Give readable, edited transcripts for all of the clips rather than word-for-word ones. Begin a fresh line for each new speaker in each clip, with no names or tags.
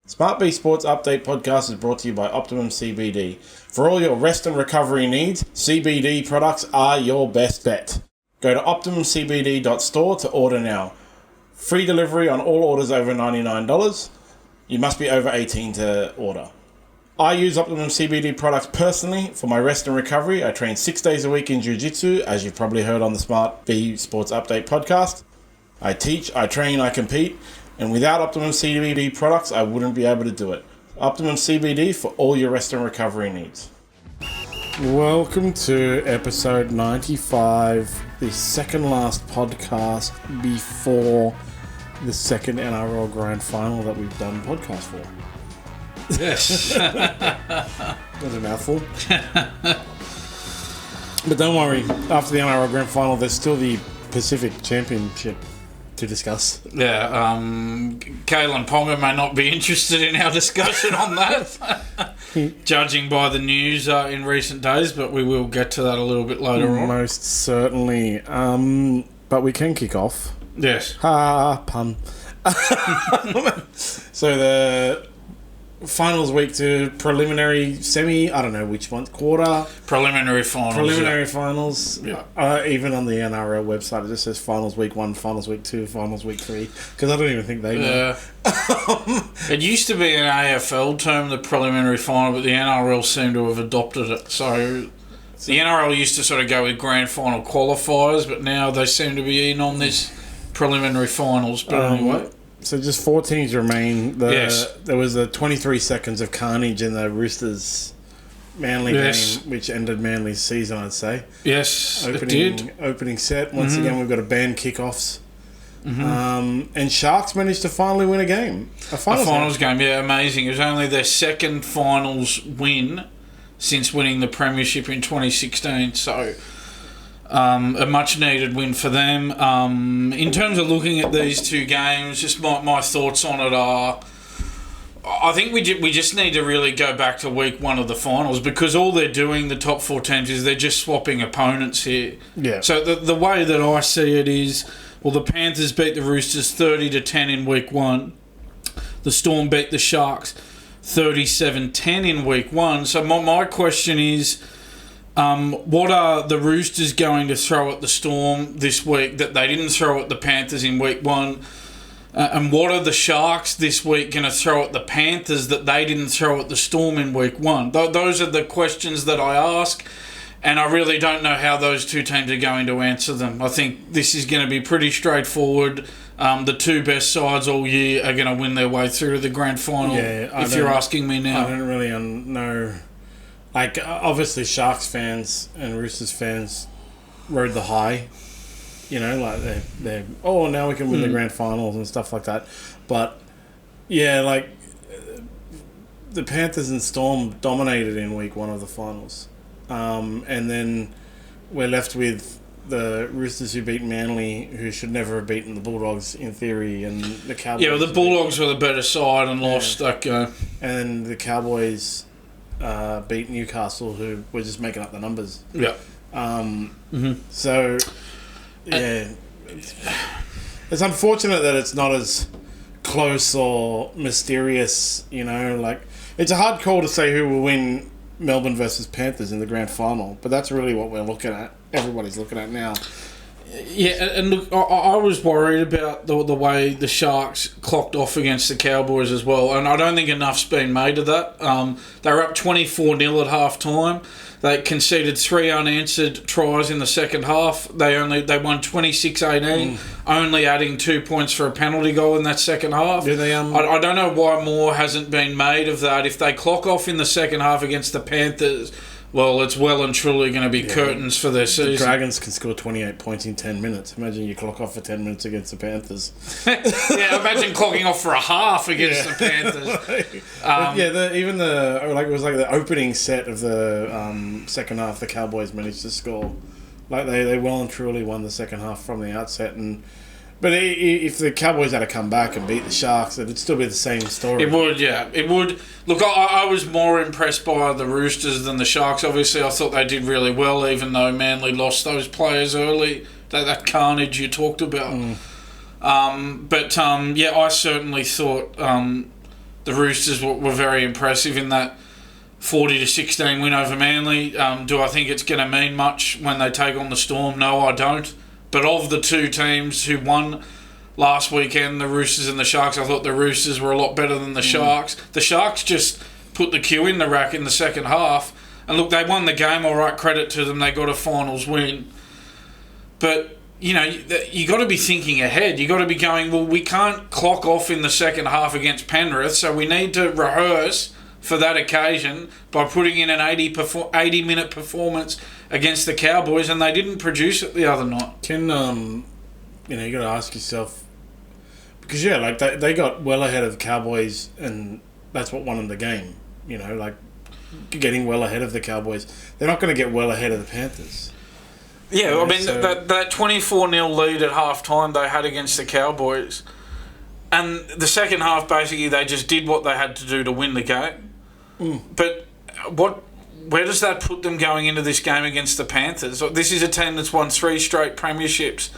SmartB Sports Update Podcast is brought to you by Optimum CBD. For all your rest and recovery needs, CBD products are your best bet. Go to optimumcbd.store to order now. Free delivery on all orders over $99. You must be over 18 to order. I use Optimum CBD products personally for my rest and recovery. I train 6 days a week in Jiu-Jitsu, as you've probably heard on the SmartB Sports Update Podcast. I teach, I train, I compete. And without Optimum CBD products, I wouldn't be able to do it. Optimum CBD for all your rest and recovery needs. Welcome to episode 95, the second last podcast before the second NRL Grand Final that we've done podcast for.
Yes.
That's a mouthful. But don't worry, after the NRL Grand Final, there's still the Pacific Championship to discuss.
Yeah, Kalyn Ponga may not be interested in our discussion on that, judging by the news in recent days, but we will get to that a little bit later on.
Most certainly. But we can kick off.
Yes.
Ha, pun. So the finals week to preliminary semi, I don't know which one, quarter.
Preliminary finals.
Yeah. Even on the NRL website, it just says finals week 1, finals week 2, finals week 3, because I don't even think they know.
It used to be an AFL term, the preliminary final, but the NRL seemed to have adopted it. So the NRL used to sort of go with grand final qualifiers, but now they seem to be in on this preliminary finals. But anyway.
So just 4 teams remain.
Yes.
There was a 23 seconds of carnage in the Roosters Manly game, which ended Manly's season, I'd say.
Yes, it did.
Opening set. Once again, we've got a banned kickoffs. And Sharks managed to finally win a game. A finals
game, yeah, amazing. It was only their second finals win since winning the premiership in 2016, so a much needed win for them. In terms of looking at these two games, just my thoughts on it are, I think we just need to really go back to week 1 of the finals, because all they're doing, the top 4 teams, is they're just swapping opponents here.
Yeah.
So the way that I see it is, well, the Panthers beat the Roosters 30-10 in week 1. The Storm beat the Sharks 37-10 in week 1. So my question is, what are the Roosters going to throw at the Storm this week that they didn't throw at the Panthers in week 1? And what are the Sharks this week going to throw at the Panthers that they didn't throw at the Storm in week 1? Those are the questions that I ask, and I really don't know how those two teams are going to answer them. I think this is going to be pretty straightforward. The 2 best sides all year are going to win their way through to the grand final, if you're asking me now.
I don't really know. Like, obviously, Sharks fans and Roosters fans rode the high. You know, like, they're now we can win the grand finals and stuff like that. But, yeah, like, the Panthers and Storm dominated in week 1 of the finals. And then we're left with the Roosters who beat Manly, who should never have beaten the Bulldogs, in theory, and the Cowboys.
Yeah, well, the Bulldogs were the better side and lost that game.
And then the Cowboys beat Newcastle, who were just making up the numbers.
Yeah.
So, yeah, it's unfortunate that it's not as close or mysterious. You know, like, it's a hard call to say who will win Melbourne versus Panthers in the grand final, but that's really what we're looking at. Everybody's looking at now.
Yeah, and look, I was worried about the way the Sharks clocked off against the Cowboys as well, and I don't think enough's been made of that. They were up 24-0 at half-time. They conceded 3 unanswered tries in the second half. They won 26-18, only adding 2 points for a penalty goal in that second half. I don't know why more hasn't been made of that. If they clock off in the second half against the Panthers, well, it's well and truly going to be curtains for their season.
The Dragons can score 28 points in 10 minutes. Imagine you clock off for 10 minutes against the Panthers.
Yeah, imagine clocking off for a half against the Panthers.
It was like the opening set of the second half, the Cowboys managed to score. Like, they well and truly won the second half from the outset, but if the Cowboys had to come back and beat the Sharks, it would still be the same story.
It would, yeah. It would. Look, I was more impressed by the Roosters than the Sharks. Obviously, I thought they did really well, even though Manly lost those players early. That carnage you talked about. I certainly thought the Roosters were very impressive in that 40-16 win over Manly. Do I think it's going to mean much when they take on the Storm? No, I don't. But of the two teams who won last weekend, the Roosters and the Sharks, I thought the Roosters were a lot better than the Sharks. The Sharks just put the cue in the rack in the second half. And look, they won the game, all right, credit to them. They got a finals win. But, you got to be thinking ahead. You got to be going, well, we can't clock off in the second half against Penrith, so we need to rehearse for that occasion by putting in an 80-minute performance against the Cowboys, and they didn't produce it the other night.
Can, you got to ask yourself, because, they got well ahead of the Cowboys, and that's what won them the game, getting well ahead of the Cowboys. They're not going to get well ahead of the Panthers.
Yeah, that 24-0 lead at half-time they had against the Cowboys, and the second half, basically, they just did what they had to do to win the game. But where does that put them going into this game against the Panthers? This is a team that's won 3 straight premierships.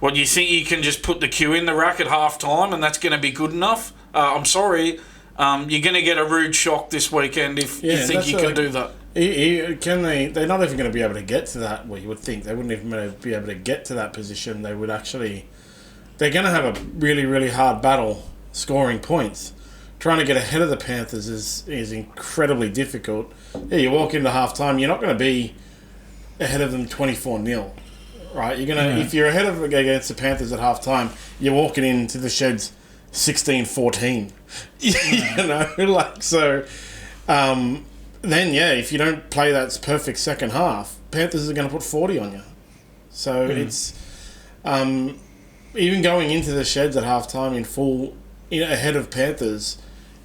What, you think you can just put the cue in the rack at half-time and that's going to be good enough? I'm sorry. You're going to get a rude shock this weekend if you think you can do that.
They're not even going to be able to get to that, you would think. They wouldn't even be able to get to that position. They would actually... They're going to have a really, really hard battle scoring points. Trying to get ahead of the Panthers is incredibly difficult. Yeah, you walk into half-time, you're not going to be ahead of them 24-0, right? You're going to... If you're ahead of against the Panthers at half-time, you're walking into the sheds 16-14. Then, if you don't play that perfect second half, Panthers are going to put 40 on you. So it's... even going into the sheds at half-time in full... ahead of Panthers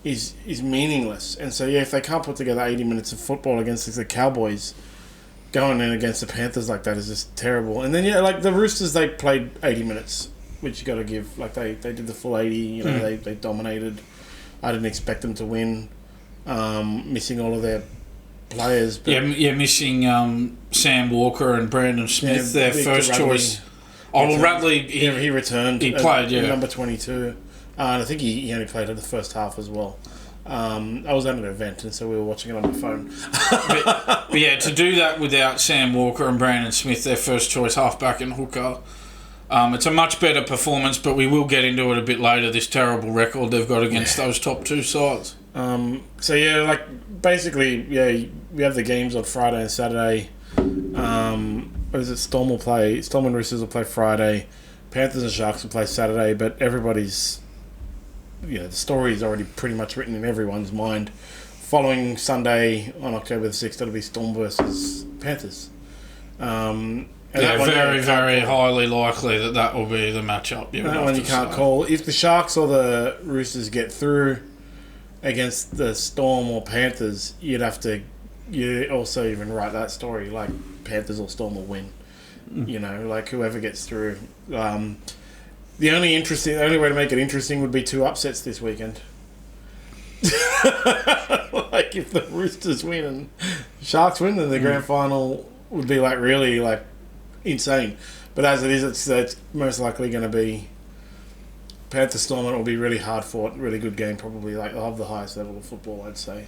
is meaningless. And so, if they can't put together 80 minutes of football against the Cowboys, going in against the Panthers like that is just terrible. And then, the Roosters, they played 80 minutes, which you got to give. They did the full 80, they dominated. I didn't expect them to win, missing all of their players. But
missing Sam Walker and Brandon Smith, their first choice. Radley,
he returned.
He played,
number 22. And I think he only played in the first half as well. I was at an event, and so we were watching it on my phone.
but to do that without Sam Walker and Brandon Smith, their first choice halfback and hooker, it's a much better performance, but we will get into it a bit later, this terrible record they've got against those top two sides.
Basically, we have the games on Friday and Saturday. Storm and Roosters will play Friday. Panthers and Sharks will play Saturday, but everybody's... the story is already pretty much written in everyone's mind. Following Sunday on October the 6th, it'll be Storm versus Panthers.
Very, very highly likely that will be the matchup.
That one you can't call. If the Sharks or the Roosters get through against the Storm or Panthers, you'd also even write that story like Panthers or Storm will win. Whoever gets through. The only way to make it interesting would be 2 upsets this weekend. If the Roosters win and Sharks win, then the grand final would be really insane. But as it is, it's most likely going to be Panthers Storm, and it will be really hard fought, really good game, probably they'll have the highest level of football, I'd say.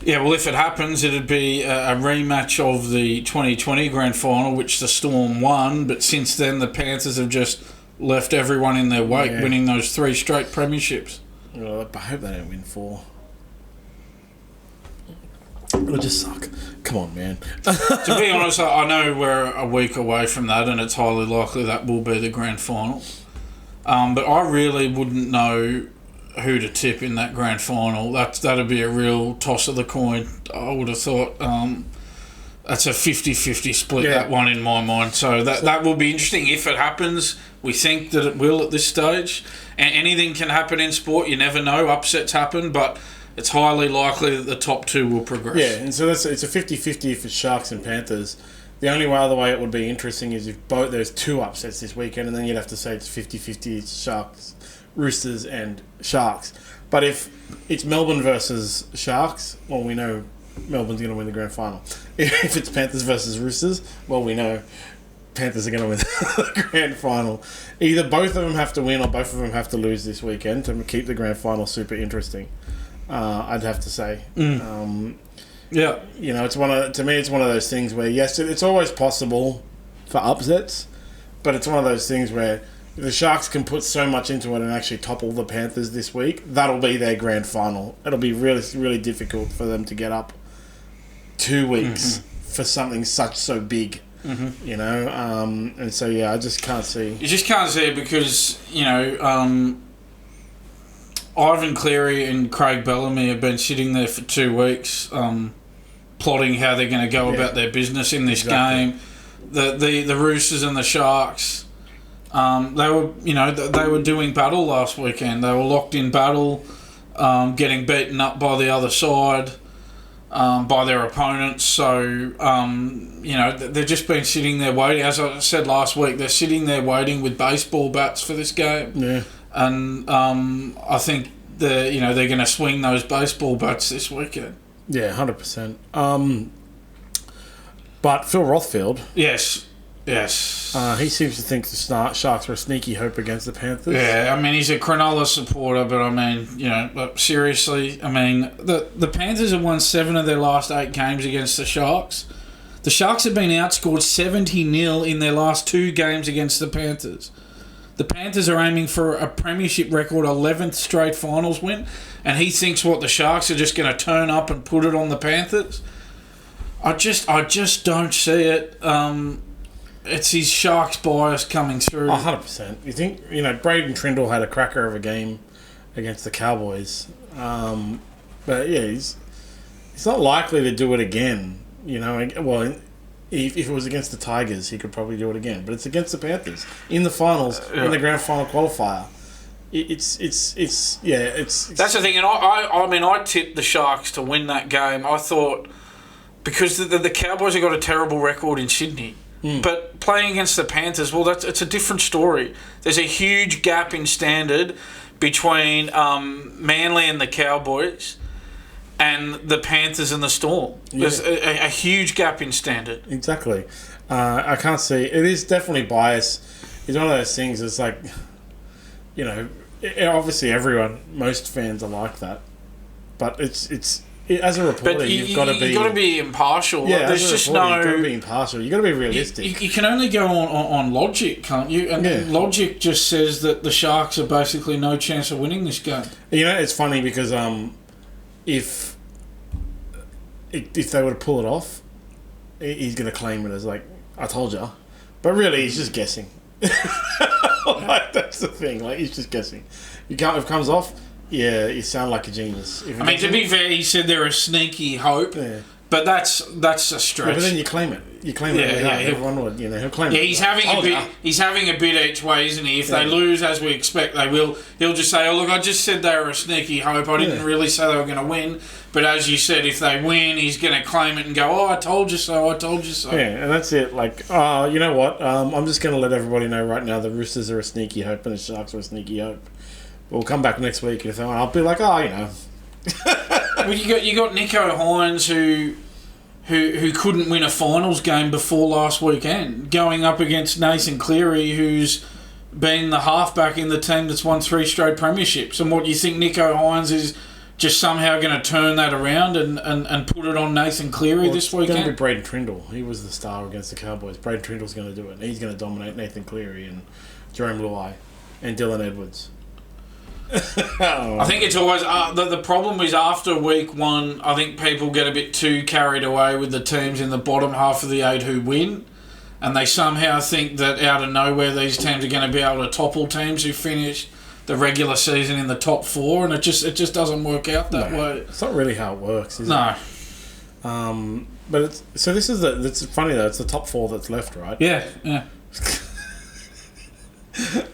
If it happens, it'd be a rematch of the 2020 grand final, which the Storm won, but since then the Panthers have just left everyone in their wake, winning those 3 straight premierships.
Well, I hope they don't win 4. It'll just suck. Come on, man.
To be honest, I know we're a week away from that, and it's highly likely that will be the grand final. But I really wouldn't know who to tip in that grand final. That'd be a real toss of the coin, I would have thought. That's a 50-50 split, that one, in my mind. So that will be interesting if it happens. We think that it will at this stage. And anything can happen in sport. You never know. Upsets happen, but it's highly likely that the top 2 will progress.
Yeah, and so it's a 50-50 for Sharks and Panthers. The only other way it would be interesting is if there's 2 upsets this weekend, and then you'd have to say it's 50-50 Sharks, Roosters and Sharks. But if it's Melbourne versus Sharks, well, we know Melbourne's going to win the grand final. If it's Panthers versus Roosters, well, we know Panthers are going to win the grand final. Either both of them have to win or both of them have to lose this weekend to keep the grand final super interesting. I'd have to say.
Yeah,
it's to me it's one of those things where yes, it's always possible for upsets, but it's one of those things where the Sharks can put so much into it and actually topple the Panthers this week. That'll be their grand final. It'll be really, really difficult for them to get up 2 weeks for something so big. And so I just can't see.
You just can't see it because Ivan Cleary and Craig Bellamy have been sitting there for 2 weeks, plotting how they're going to go about their business in this game. The Roosters and the Sharks. They were doing battle last weekend. They were locked in battle, getting beaten up by the other side, by their opponents. So, they've just been sitting there waiting. As I said last week, they're sitting there waiting with baseball bats for this game.
Yeah.
And I think they're going to swing those baseball bats this weekend.
Yeah, 100%. But Phil Rothfield.
Yes.
He seems to think the Sharks were a sneaky hope against the Panthers.
Yeah, I mean, he's a Cronulla supporter, but I mean, seriously, I mean, the Panthers have won 7 of their last 8 games against the Sharks. The Sharks have been outscored 70-0 in their last 2 games against the Panthers. The Panthers are aiming for a premiership record 11th straight finals win, and he thinks the Sharks are just going to turn up and put it on the Panthers. I just don't see it. It's his Sharks bias coming through.
100%. You think, Braden Trindle had a cracker of a game against the Cowboys. But yeah, he's not likely to do it again. Well, if it was against the Tigers, he could probably do it again. But it's against the Panthers in the finals, in the grand final qualifier. It's
that's the thing. And I tipped the Sharks to win that game. I thought because the Cowboys have got a terrible record in Sydney. But playing against the Panthers, it's a different story. There's a huge gap in standard between Manly and the Cowboys and the Panthers and the Storm. There's a huge gap in standard.
Exactly. I can't see. It is definitely bias. It's one of those things. It's like, obviously most fans are like that. But it's as a reporter, you've got to be
impartial.
Yeah,
there's just
you've got to be impartial. You've got to be realistic.
You can only go on logic, can't you? And logic just says that the Sharks are basically no chance of winning this game.
It's funny because if they were to pull it off, he's going to claim it as like, I told you. But really, he's just guessing. That's the thing. Like, he's just guessing. If it comes off, yeah, you sound like a genius.
To be fair, he said they're a sneaky hope, but that's a stretch.
Yeah, but then you claim it. Everyone would, he'll claim it.
Yeah, he's having a bit each way, isn't he? If they lose, as we expect they will, he'll just say, "Oh look, I just said they were a sneaky hope. I didn't really say they were going to win." But as you said, if they win, he's going to claim it and go, "Oh, I told you so. I told you so."
Yeah, and that's it. Like, you know what? I'm just going to let everybody know right now: the Roosters are a sneaky hope and the Sharks are a sneaky hope. We'll come back next week and I'll be like, Well,
you got Nico Hines who couldn't win a finals game before last weekend, going up against Nathan Cleary, who's been the halfback in the team that's won 3 straight premierships. And what, you think Nico Hines is just somehow going to turn that around and put it on Nathan Cleary this weekend?
It's going to be Braden Trindle. He was the star against the Cowboys. Braden Trindle's going to do it. He's going to dominate Nathan Cleary and Jerome Luai and Dylan Edwards.
I think it's always the problem is after week 1, I think people get a bit too carried away with the teams in the bottom half of the 8 who win, and they somehow think that out of nowhere these teams are going to be able to topple teams who finish the regular season in the top 4, and it just doesn't work out that way.
It's not really how it works, is it?
No.
But it's funny though. It's the top 4 that's left, right?
Yeah.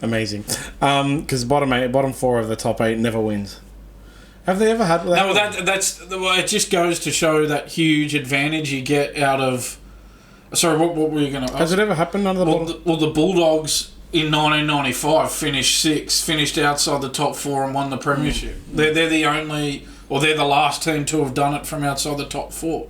Amazing, because bottom 4 of the top 8 never wins. Have they ever had that?
No, it just goes to show that huge advantage you get out of. Sorry, what were you going to ask?
Has it ever happened under the bottom?
The Bulldogs in 1995 finished outside the top 4 and won the premiership. They're the only, or they're the last team to have done it from outside the top 4.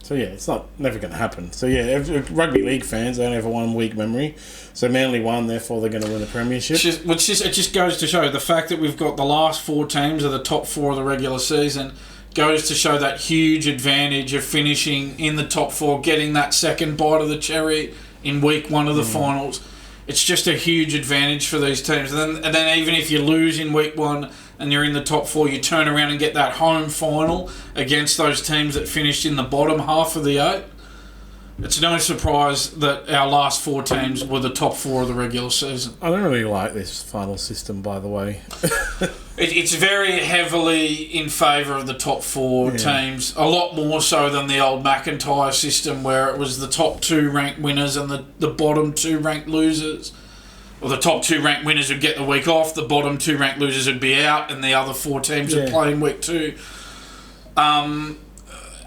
So yeah, it's never going to happen. So yeah, rugby league fans, they only have a 1 week memory. So Manly won, therefore they're going to win the premiership.
It just goes to show the fact that we've got the last 4 teams of the top 4 of the regular season goes to show that huge advantage of finishing in the top 4, getting that second bite of the cherry in week 1 of the finals. It's just a huge advantage for these teams. And then even if you lose in week 1 and you're in the top 4, you turn around and get that home final against those teams that finished in the bottom half of the 8. It's no surprise that our last 4 teams were the top 4 of the regular season.
I don't really like this final system, by the way.
It's very heavily in favour of the top 4 teams, a lot more so than the old McIntyre system where it was the top 2 ranked winners and the bottom 2 ranked losers. Or the top 2 ranked winners would get the week off, the bottom 2 ranked losers would be out, and the other 4 teams would play in week 2.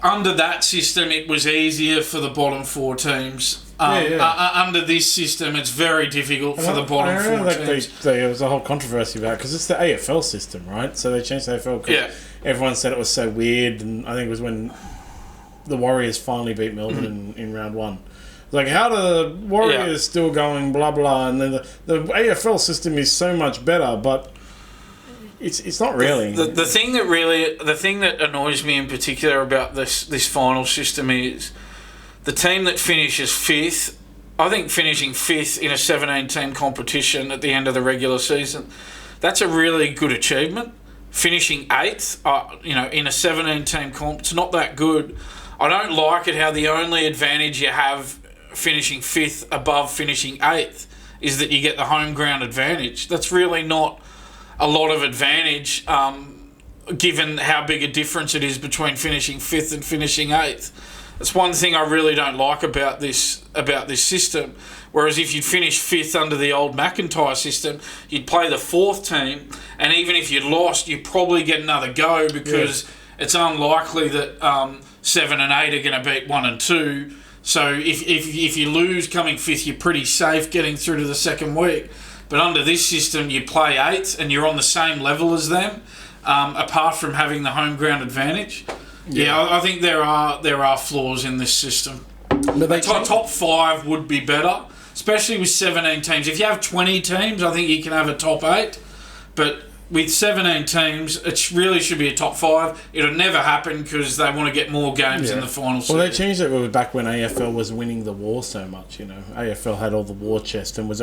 Under that system, it was easier for the bottom 4 teams. Under this system, it's very difficult for the bottom 4 teams.
There was a whole controversy about it because it's the AFL system, right? So they changed the AFL because everyone said it was so weird, and I think it was when the Warriors finally beat Melbourne in round 1. Like, how do the Warriors still going, blah, blah, and then the AFL system is so much better, but it's not really.
The thing that annoys me in particular about this final system is the team that finishes 5th, I think finishing 5th in a 17-team competition at the end of the regular season, that's a really good achievement. Finishing 8th, in a 17-team comp, it's not that good. I don't like it how the only advantage you have finishing 5th above finishing 8th is that you get the home ground advantage. That's really not a lot of advantage given how big a difference it is between finishing 5th and finishing 8th. That's one thing I really don't like about this system. Whereas if you'd finish 5th under the old McIntyre system, you'd play the 4th team, and even if you lost, you'd probably get another go because it's unlikely that 7 and 8 are going to beat 1 and 2. So if you lose coming 5th, you're pretty safe getting through to the second week. But under this system, you play 8th and you're on the same level as them, apart from having the home ground advantage. Yeah, I think there are flaws in this system. But top 5 would be better, especially with 17 teams. If you have 20 teams, I think you can have a top 8. But with 17 teams, it really should be a top 5. It'll never happen because they want to get more games in the final series.
Well, they changed it back when AFL was winning the war so much, AFL had all the war chest and was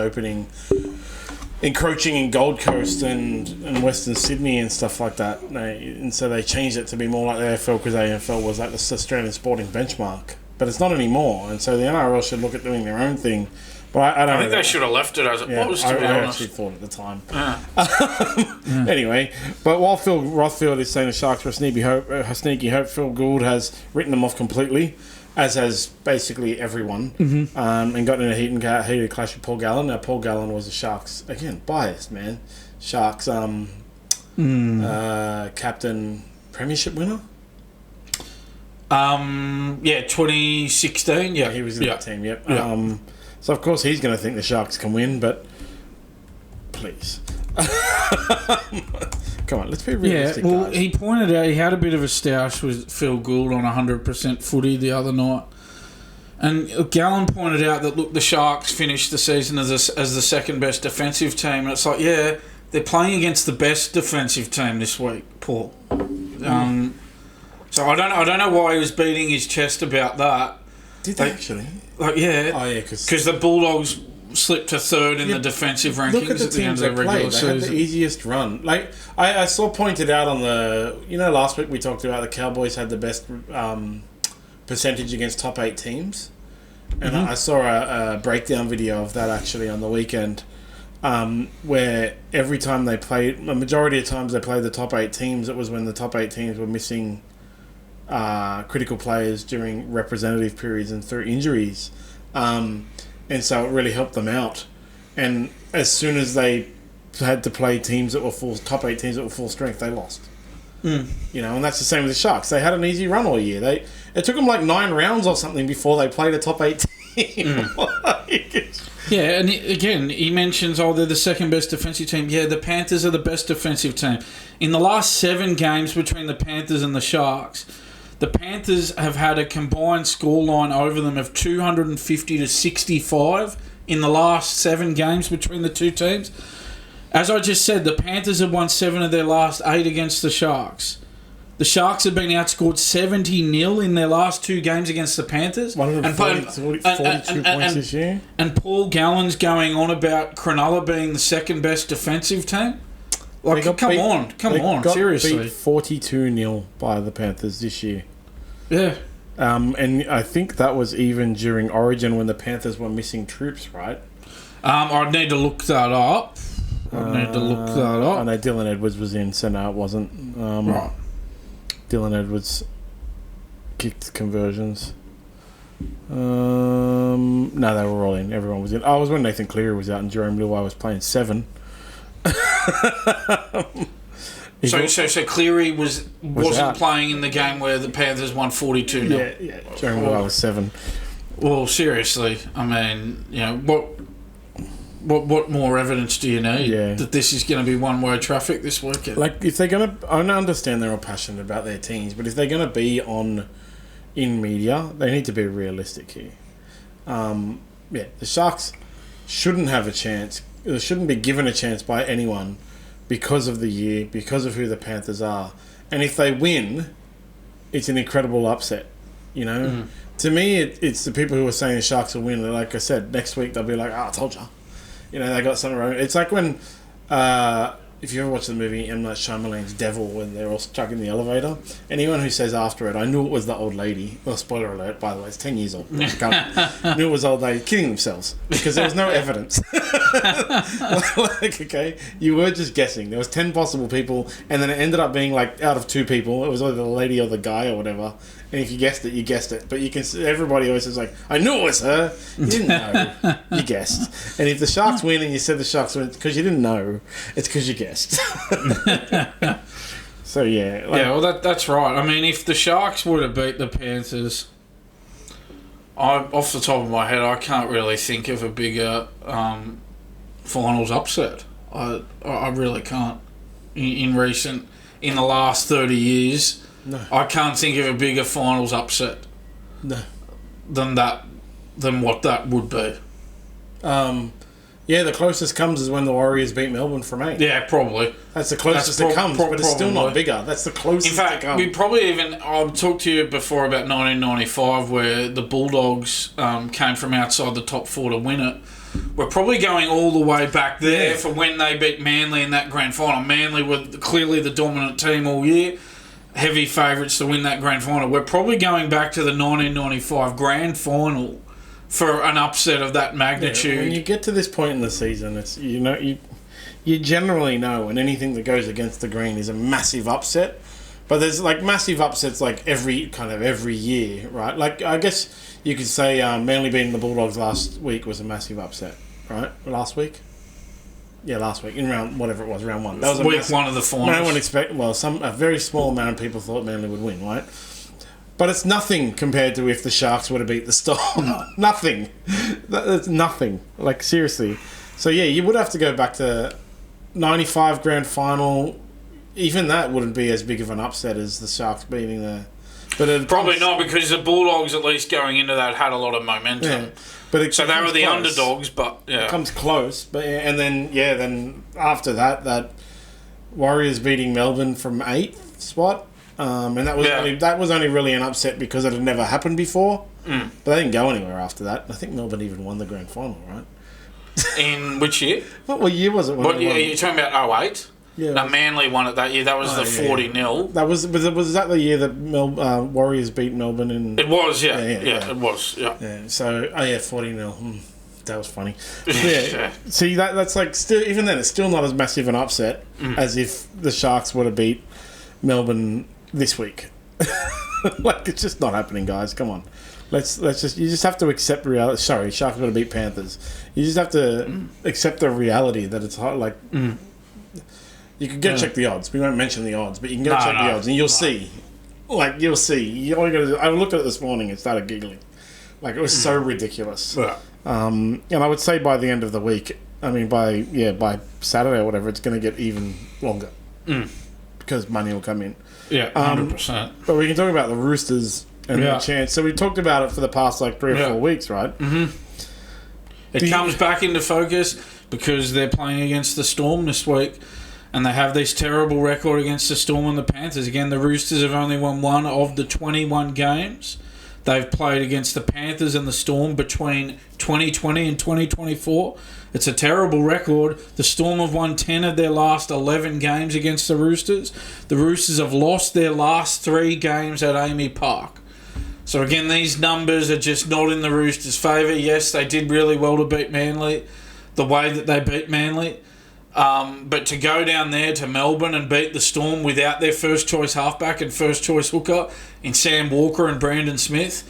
encroaching in Gold Coast and Western Sydney and stuff like that. And so they changed it to be more like the AFL because AFL was like the Australian sporting benchmark. But it's not anymore. And so the NRL should look at doing their own thing. But I think
they should have left it as it was, to be honest.
I actually thought at the time. Anyway, but while Rothfield is saying the Sharks were a sneaky hope, Phil Gould has written them off completely, as has basically everyone, and got in a heated clash with Paul Gallen. Now, Paul Gallen was the Sharks, again, biased, man. Sharks captain premiership winner?
2016,
he was in that team, yep. So, of course, he's going to think the Sharks can win, but please. Come on, let's be realistic, guys.
He pointed out he had a bit of a stoush with Phil Gould on 100% footy the other night. And Gallen pointed out that, look, the Sharks finished the season as the second best defensive team. And it's like, they're playing against the best defensive team this week, Paul. So I don't know why he was beating his chest about that.
Did they actually?
Because the Bulldogs slipped to 3rd in the defensive rankings at the end of the regular season.
They had the easiest run. Like I saw pointed out on the last week we talked about the Cowboys had the best percentage against top 8 teams, and I saw a breakdown video of that actually on the weekend, where every time they played, a majority of times they played the top 8 teams, it was when the top 8 teams were missing critical players during representative periods and through injuries, and so it really helped them out. And as soon as they had to play teams that were top 8 teams that were full strength, they lost. And that's the same with the Sharks. They had an easy run all year. It took them like 9 rounds or something before they played a top 8 team.
And again, he mentions, they're the second best defensive team. Yeah, the Panthers are the best defensive team. In the last 7 games between the Panthers and the Sharks, The Panthers have had a combined scoreline over them of 250 to 65 in the last 7 games between the two teams. As I just said, the Panthers have won 7 of their last 8 against the Sharks. The Sharks have been outscored 70-0 in their last 2 games against the Panthers.
142 points this year.
And Paul Gallen's going on about Cronulla being the second best defensive team. Like, come on, seriously.
Beat 42-0 by the Panthers this year.
Yeah.
And I think that was even during Origin when the Panthers were missing troops, right?
I'd need to look that up. I
know Dylan Edwards was in, so no, it wasn't.
Right.
Dylan Edwards kicked conversions. No, they were all in. Everyone was in. Oh, it was when Nathan Cleary was out and Jerome Luai was playing 7.
So Cleary wasn't playing in the game where the Panthers won 42-0.
Yeah. Jerome Luai was 7.
Well, seriously, I mean, what more evidence do you need that this is going to be one-way traffic this weekend?
Like, if they're going to... I understand they're all passionate about their teams, but if they're going to be in media, they need to be realistic here. The Sharks shouldn't have a chance. They shouldn't be given a chance by anyone because of the year, because of who the Panthers are. And if they win, it's an incredible upset, To me, it's the people who are saying the Sharks will win. Like I said, next week they'll be like, I told you. They got something wrong. It's like when, if you ever watch the movie M. Night Shyamalan's Devil, when they're all stuck in the elevator, anyone who says after it, I knew it was the old lady. Well, spoiler alert, by the way, it's 10 years old. Knew it was old lady killing themselves because there was no evidence. Okay, you were just guessing. There was 10 possible people, and then it ended up being like out of 2 people, it was either the lady or the guy or whatever. And if you guessed it, you guessed it. But you can. Everybody always is like, I knew it was her. You didn't know. You guessed. And if the Sharks win and you said the Sharks win, it's because you didn't know. It's because you guessed. So, yeah.
That's right. I mean, if the Sharks were to beat the Panthers, off the top of my head, I can't really think of a bigger finals upset. I really can't. In the last 30 years...
No.
I can't think of a bigger finals upset than what that would be. The closest comes is when the Warriors beat Melbourne from 8. Yeah, probably.
That's the closest it comes, but it's still not bigger. That's the closest
it comes. In fact, we probably I've talked to you before about 1995 where the Bulldogs came from outside the top 4 to win it. We're probably going all the way back there for when they beat Manly in that grand final. Manly were clearly the dominant team all year. Heavy favourites to win that grand final. We're probably going back to the 1995 grand final for an upset of that magnitude.
Yeah, when you get to this point in the season, it's you generally know when anything that goes against the green is a massive upset. But there's like massive upsets like every year, right? Like I guess you could say Manly beating the Bulldogs last week was a massive upset, right? Last week. Yeah, last week in round 1. That was
week 1 of the finals.
No one expected. Well, a very small amount of people thought Manly would win, right? But it's nothing compared to if the Sharks would have beat the Storm. Nothing. That's nothing. Like seriously. So yeah, you would have to go back to 95 grand final. Even that wouldn't be as big of an upset as the Sharks beating the. But
probably not because the Bulldogs, at least going into that, had a lot of momentum.
Yeah. But
so they were the underdogs, but
it comes close. But then after that Warriors beating Melbourne from 8th spot, and that was only really an upset because it had never happened before. But they didn't go anywhere after that. I think Melbourne even won the grand final, right?
In which year?
What year was it?
What year? Are you talking about 08?
Yeah,
no, Manly won it that year. That was 40-0.
That was that the year that Warriors beat Melbourne in?
It was, it was,
yeah. So 40-0. That was funny. Yeah. See, that's like still even then it's still not as massive an upset as if the Sharks would have beat Melbourne this week. Like it's just not happening, guys. Come on. You just have to accept reality. Sorry, Sharks would have beat Panthers. You just have to accept the reality that it's hard. Like. You can go check the odds. We won't mention the odds, but you can go check the odds, and you'll see. Like you'll see. All you gotta do, I looked at it this morning and started giggling. Like it was so ridiculous.
Yeah.
And I would say by the end of the week, by Saturday or whatever, it's going to get even longer. because money will come in.
Yeah, 100%.
But we can talk about the Roosters and their chance. So we talked about it for the past 3 or 4 weeks, right?
Mm-hmm. It comes back into focus because they're playing against the Storm this week, and they have this terrible record against the Storm and the Panthers. Again, the Roosters have only won 1 of the 21 games they've played against the Panthers and the Storm between 2020 and 2024. It's a terrible record. The Storm have won 10 of their last 11 games against the Roosters. The Roosters have lost their last 3 games at Amy Park. So again, these numbers are just not in the Roosters' favour. Yes, they did really well to beat Manly, the way that they beat Manly. But to go down there to Melbourne and beat the Storm without their first-choice halfback and first-choice hooker in Sam Walker and Brandon Smith,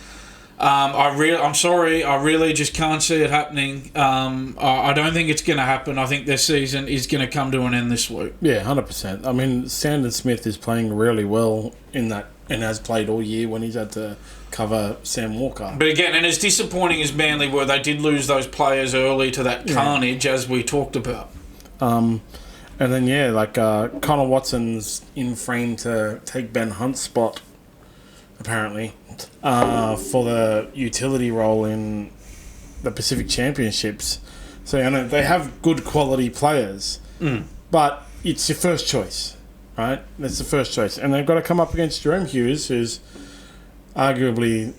I'm sorry, I really just can't see it happening. I don't think it's going to happen. I think their season is going to come to an end this week.
Yeah, 100%. I mean, Sandon Smith is playing really well in that and has played all year when he's had to cover Sam Walker.
But again, and as disappointing as Manly were, they did lose those players early to that carnage, as we talked about.
And then, Connor Watson's in frame to take Ben Hunt's spot, apparently, for the utility role in the Pacific Championships. So, I know they have good quality players, but it's your first choice, right? That's the first choice. And they've got to come up against Jerome Hughes, who's arguably,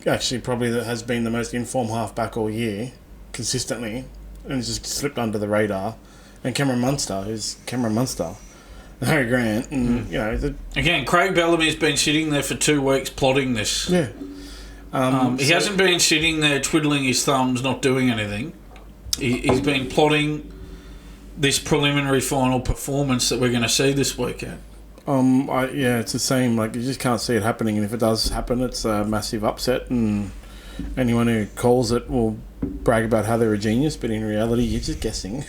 actually probably has been the most informed halfback all year, consistently, and he's just slipped under the radar. And Cameron Munster, and Harry Grant, and
again, Craig Bellamy's been sitting there for 2 weeks plotting this.
Yeah,
he hasn't been sitting there twiddling his thumbs, not doing anything. He's been plotting this preliminary final performance that we're going to see this weekend.
It's the same. Like, you just can't see it happening, and if it does happen, it's a massive upset, and anyone who calls it will brag about how they're a genius, but in reality, you're just guessing.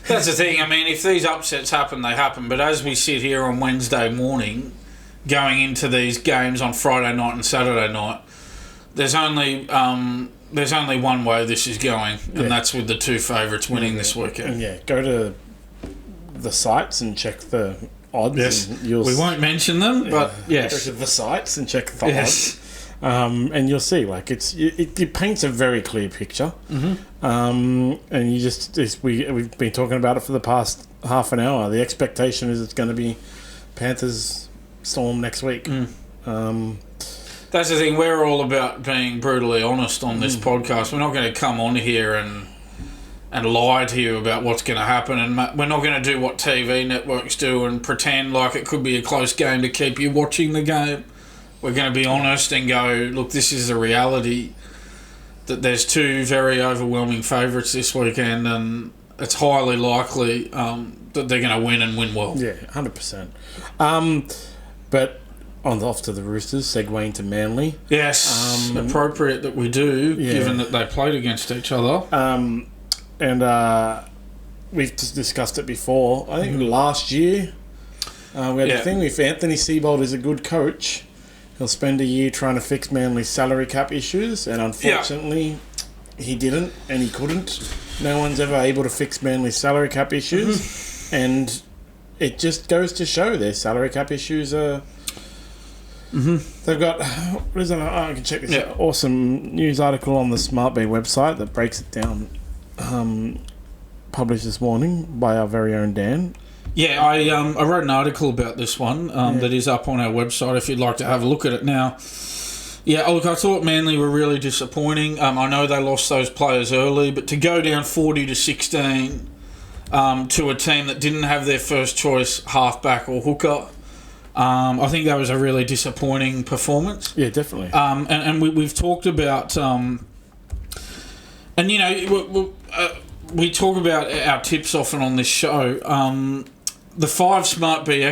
That's the thing. I mean, if these upsets happen, they happen. But as we sit here on Wednesday morning, going into these games on Friday night and Saturday night, there's only one way this is going, and that's with the 2 favourites winning this weekend.
And go to the sites and check the odds.
Yes,
and
we won't mention them, but yes,
go to the sites and check the odds. And you'll see, it paints a very clear picture. And you we've been talking about it for the past half an hour. The expectation is it's going to be Panthers Storm next week.
That's the thing. We're all about being brutally honest on this podcast. We're not going to come on here and lie to you about what's going to happen, and we're not going to do what TV networks do and pretend like it could be a close game to keep you watching the game. We're going to be honest and go, look, this is the reality, that there's 2 very overwhelming favourites this weekend, and it's highly likely that they're going to win and win well.
Yeah, 100%. But off to the Roosters, segue into Manly.
Yes, appropriate that we do, given that they played against each other.
And we've just discussed it before. I think last year we had the thing, if Anthony Seibold is a good coach, he'll spend a year trying to fix Manly's salary cap issues, and unfortunately, he didn't, and he couldn't. No one's ever able to fix Manly's salary cap issues, and it just goes to show their salary cap issues are... They've got... What is it? I can check this out. Awesome news article on the SmartB website that breaks it down, published this morning by our very own Dan.
Yeah, I wrote an article about this one that is up on our website if you'd like to have a look at it now. Yeah, look, I thought Manly were really disappointing. I know they lost those players early, but to go down 40-16 to a team that didn't have their first choice halfback or hooker, I think that was a really disappointing performance.
Yeah, definitely.
And we've talked about... we talk about our tips often on this show. The 5 SmartB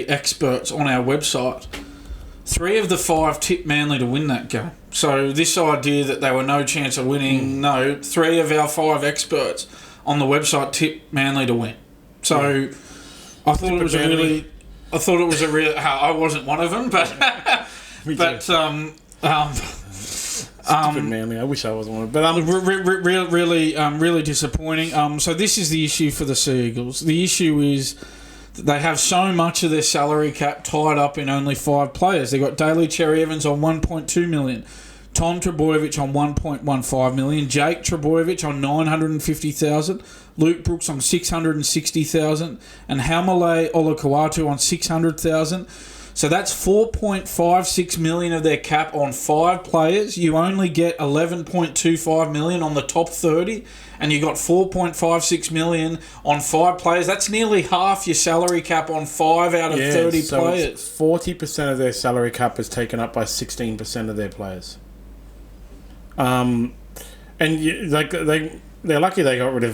experts on our website, 3 of the 5 tipped Manly to win that game. So this idea that they were no chance of winning, no, 3 of our 5 experts on the website tipped Manly to win. So I thought it was a real. I wasn't one of them, but
Stupid Manly. I wish I wasn't one. But
really disappointing. So this is the issue for the Sea Eagles. The issue is that they have so much of their salary cap tied up in only 5 players. They've got Daly Cherry Evans on 1.2 million, Tom Trbojevic on 1.15 million, Jake Trbojevic on 950,000, Luke Brooks on 660,000, and Haumale Olakau'atu on 600,000. So that's 4.56 million of their cap on 5 players. You only get 11.25 million on the top 30, and you got 4.56 million on 5 players. That's nearly half your salary cap on 5 out of 30 players.
40% of their salary cap is taken up by 16% of their players. They're lucky they got rid of,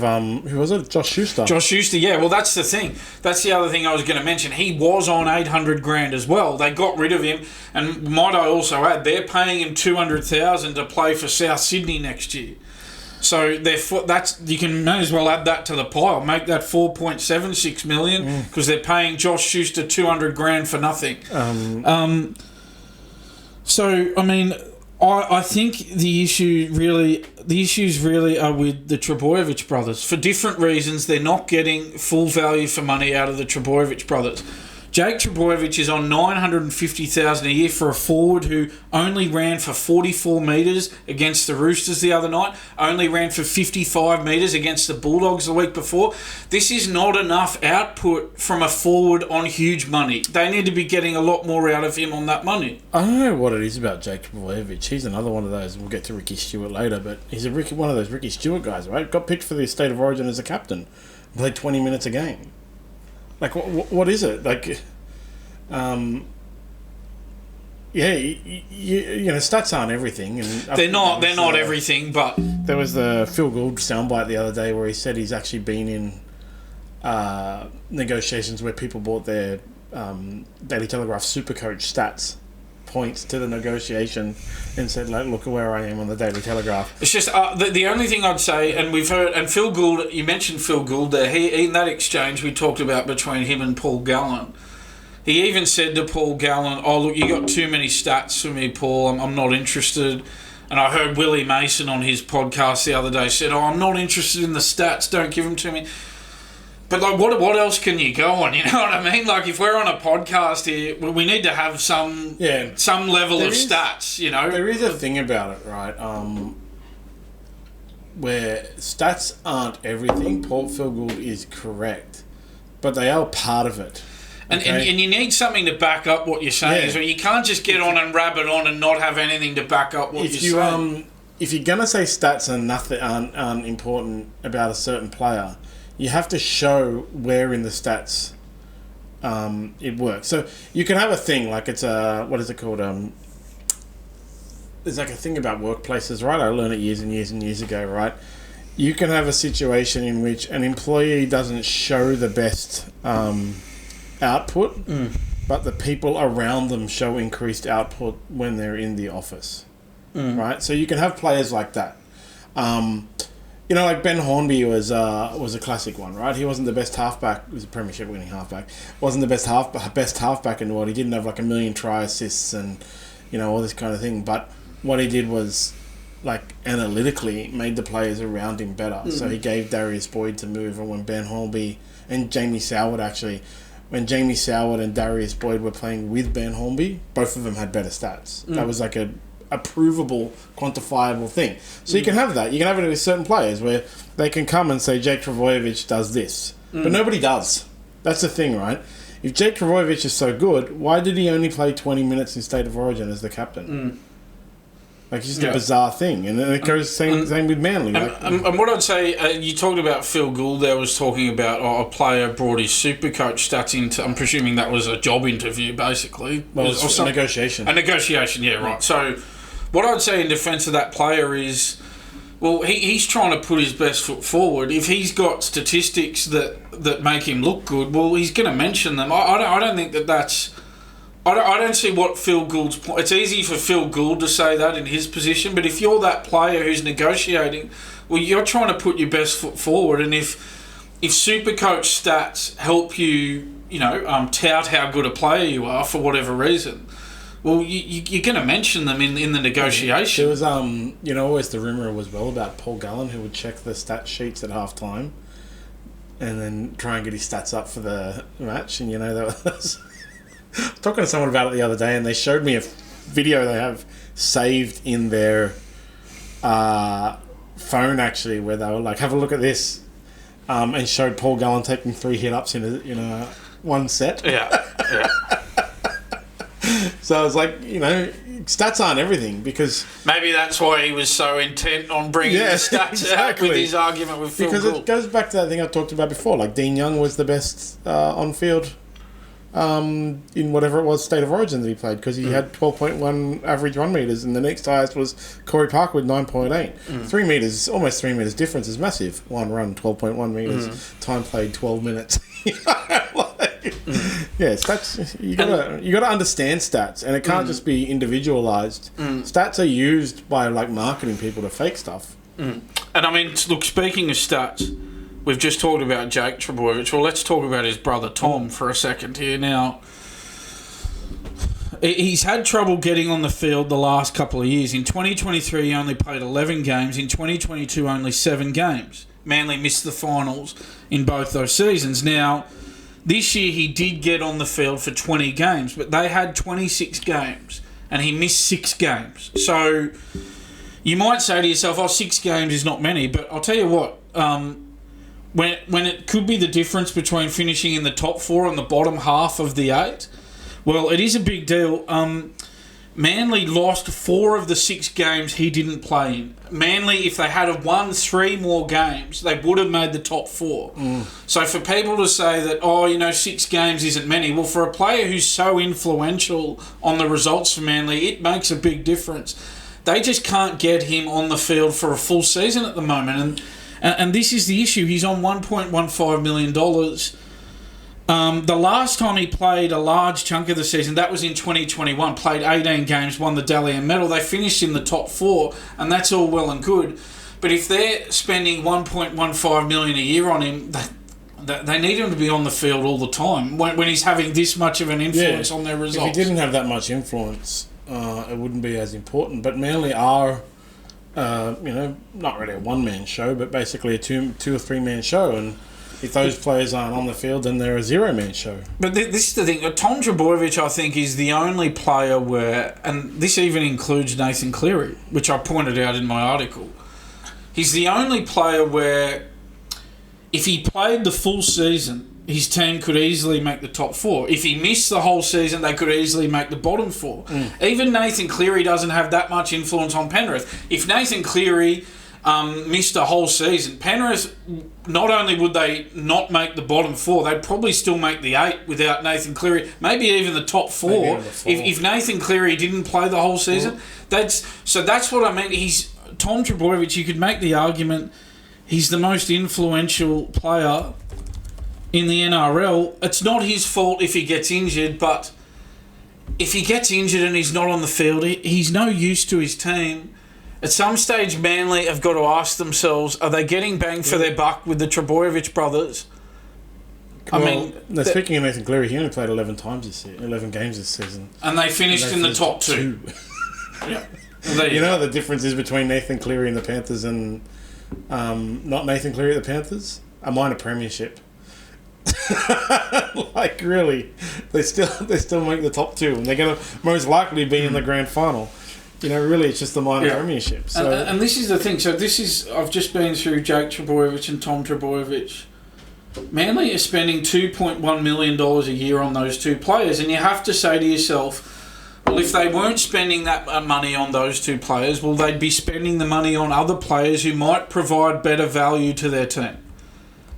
who was it? Josh Schuster.
Josh Schuster, yeah. Well, that's the thing. That's the other thing I was going to mention. He was on 800 grand as well. They got rid of him. And might I also add, they're paying him 200,000 to play for South Sydney next year. So you can may as well add that to the pile. Make that 4.76 million because they're paying Josh Schuster 200 grand for nothing. So, I mean, I think the issues really are with the Trbojevic brothers. For different reasons, they're not getting full value for money out of the Trbojevic brothers. Jake Trbojevic is on 950,000 a year for a forward who only ran for 44 metres against the Roosters the other night, only ran for 55 metres against the Bulldogs the week before. This is not enough output from a forward on huge money. They need to be getting a lot more out of him on that money.
I don't know what it is about Jake Trbojevic. He's another one of those. We'll get to Ricky Stuart later, but he's one of those Ricky Stuart guys, right? Got picked for the State of Origin as a captain. Played 20 minutes a game. Like, what is it? Like, you know, stats aren't everything. And
they're not everything, but...
There was the Phil Gould soundbite the other day where he said he's actually been in negotiations where people bought their Daily Telegraph Supercoach stats points to the negotiation and said, like, look at where I am on the Daily Telegraph.
It's just the only thing I'd say, and we've heard, and Phil Gould, you mentioned Phil Gould there, he in that exchange we talked about between him and Paul Gallen, he even said to Paul Gallen, oh, look, you got too many stats for me, Paul, I'm not interested. And I heard Willie Mason on his podcast the other day said, oh, I'm not interested in the stats, don't give them to me. But, like, what else can you go on? You know what I mean? Like, if we're on a podcast here, we need to have some level of stats, you know?
There is a thing about it, right? Where stats aren't everything. Phil Gould is correct. But they are part of it.
Okay? And you need something to back up what you're saying. So you can't just get on and rabbit on and not have anything to back up what you're saying.
If you're going to say stats aren't important about a certain player, you have to show where in the stats it works. So you can have a thing like it's what is it called? There's like a thing about workplaces, right? I learned it years and years and years ago, right? You can have a situation in which an employee doesn't show the best output, but the people around them show increased output when they're in the office, right? So you can have players like that. You know, like Ben Hornby was a classic one, right? He wasn't the best halfback. He was a premiership winning halfback. Wasn't the best halfback in the world. He didn't have like 1 million try assists and, you know, all this kind of thing. But what he did was, like, analytically made the players around him better. So he gave Darius Boyd to move, and when Ben Hornby and Jamie Soward when Jamie Soward and Darius Boyd were playing with Ben Hornby, both of them had better stats. That was like a provable, quantifiable thing. So you can have that. You can have it with certain players where they can come and say Jake Trbojevic does this. But nobody does. That's the thing, right? If Jake Trbojevic is so good, why did he only play 20 minutes in State of Origin as the captain? Like, it's just a bizarre thing. And then it goes same with Manly.
And what I'd say, you talked about Phil Gould there was talking about a player brought his Supercoach stats into, I'm presuming that was a job interview, basically.
Well, it's a negotiation.
A negotiation, yeah, right. So what I'd say in defence of that player is, well, he's trying to put his best foot forward. If he's got statistics that make him look good, well, he's going to mention them. I don't think that's... I don't see what Phil Gould's point... It's easy for Phil Gould to say that in his position, but if you're that player who's negotiating, well, you're trying to put your best foot forward, and if Supercoach stats help you, you know, tout how good a player you are for whatever reason, Well, you're going to mention them in the negotiation.
There was, always the rumour was about Paul Gallen, who would check the stat sheets at half time and then try and get his stats up for the match. And, that was... I was talking to someone about it the other day, and they showed me a video they have saved in their phone, actually, where they were like, have a look at this, and showed Paul Gallen taking 3 hit-ups in a one set.
Yeah.
So I was like, stats aren't everything, because...
Maybe that's why he was so intent on bringing the stats out with his argument with Phil
Because
Gould.
it goes back to that thing I talked about before. Like, Dean Young was the best on-field in whatever it was state of origin that he played, because he had 12.1 average run metres, and the next highest was Corey Parker with 9.8. 3 metres, almost 3 metres difference is massive. One run, 12.1 metres, time played 12 minutes. Yeah, stats. You gotta understand stats, and it can't just be individualised. Stats are used by marketing people to fake stuff.
And I mean, look, speaking of stats, we've just talked about Jake Trbojevic. Well, let's talk about his brother Tom for a second here. Now, he's had trouble getting on the field the last couple of years. In 2023, he only played 11 games. In 2022, only 7 games. Manly missed the finals in both those seasons. Now, this year he did get on the field for 20 games, but they had 26 games, and he missed 6 games. So you might say to yourself, 6 games is not many, but I'll tell you what, when it could be the difference between finishing in the top 4 and the bottom half of the 8, well, it is a big deal. Manly lost 4 of the 6 games he didn't play in. Manly, if they had won 3 more games, they would have made the top 4. So for people to say that, 6 games isn't many, well, for a player who's so influential on the results for Manly, it makes a big difference. They just can't get him on the field for a full season at the moment, and this is the issue. He's on $1.15 million. The last time he played a large chunk of the season, that was in 2021, played 18 games, won the Dally M medal. They finished in the top 4, and that's all well and good. But if they're spending $1.15 million a year on him, they need him to be on the field all the time when he's having this much of an influence on their results.
If he didn't have that much influence, it wouldn't be as important. But Manly are, not really a one-man show, but basically a two or three-man show, and if those players aren't on the field, then they're a zero-man show.
But this is the thing. Tom Trbojevic, I think, is the only player where... And this even includes Nathan Cleary, which I pointed out in my article. He's the only player where if he played the full season, his team could easily make the top 4. If he missed the whole season, they could easily make the bottom 4. Even Nathan Cleary doesn't have that much influence on Penrith. If Nathan Cleary... missed a whole season, Penrith, not only would they not make the bottom 4, they'd probably still make the 8 without Nathan Cleary, maybe even the top 4. If Nathan Cleary didn't play the whole season. That's what I mean. He's Tom Trbojevic. You could make the argument he's the most influential player in the NRL. It's not his fault if he gets injured, but if he gets injured and he's not on the field, he's no use to his team. At some stage, Manly have got to ask themselves, are they getting bang for their buck with the Trbojevic brothers?
Speaking of Nathan Cleary, he only played 11 games this season.
And they finished in the top 2. Yeah.
You know what the difference is between Nathan Cleary and the Panthers and not Nathan Cleary at the Panthers? A minor premiership. Really, they still make the top 2, and they're going to most likely be in the grand final. Really, it's just the minor premiership. So.
And this is the thing. So I've just been through Jake Trbojevic and Tom Trbojevic. Manly are spending $2.1 million a year on those 2 players, and you have to say to yourself, well, if they weren't spending that money on those 2 players, well, they'd be spending the money on other players who might provide better value to their team.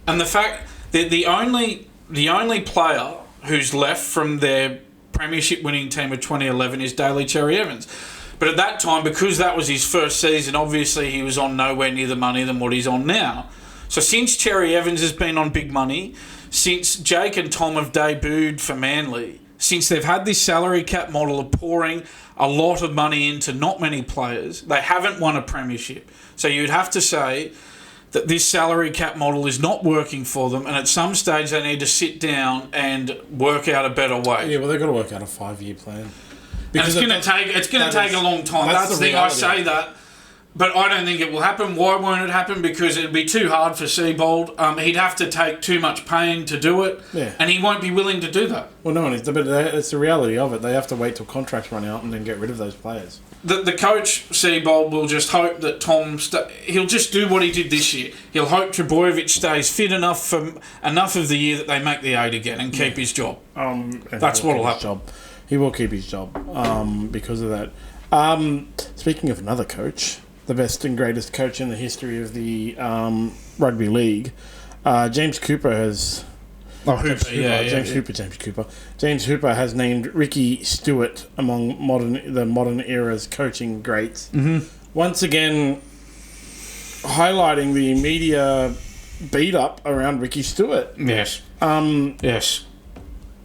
And the fact that the only player who's left from their premiership winning team of 2011 is Daly Cherry Evans. But at that time, because that was his first season, obviously he was on nowhere near the money than what he's on now. So since Cherry Evans has been on big money, since Jake and Tom have debuted for Manly, since they've had this salary cap model of pouring a lot of money into not many players, they haven't won a premiership. So you'd have to say that this salary cap model is not working for them, and at some stage they need to sit down and work out a better way.
Yeah, well, they've got to work out a 5-year plan.
Because it's going to take a long time. That's the thing. I say that. But I don't think it will happen. Why won't it happen? Because it'd be too hard for Seibold. He'd have to take too much pain to do it, and he won't be willing to do that.
Well, no, but it's the reality of it. They have to wait till contracts run out and then get rid of those players.
The coach, Seibold, will just hope that he'll just do what he did this year. He'll hope Trbojevic stays fit enough for enough of the year that they make the 8 again and keep his job. That's what'll happen.
He will keep his job because of that. Speaking of another coach, the best and greatest coach in the history of the rugby league, James Cooper has... James Hooper has named Ricky Stuart among the modern era's coaching greats.
Mm-hmm.
Once again, highlighting the media beat-up around Ricky Stuart.
Yes. Yes.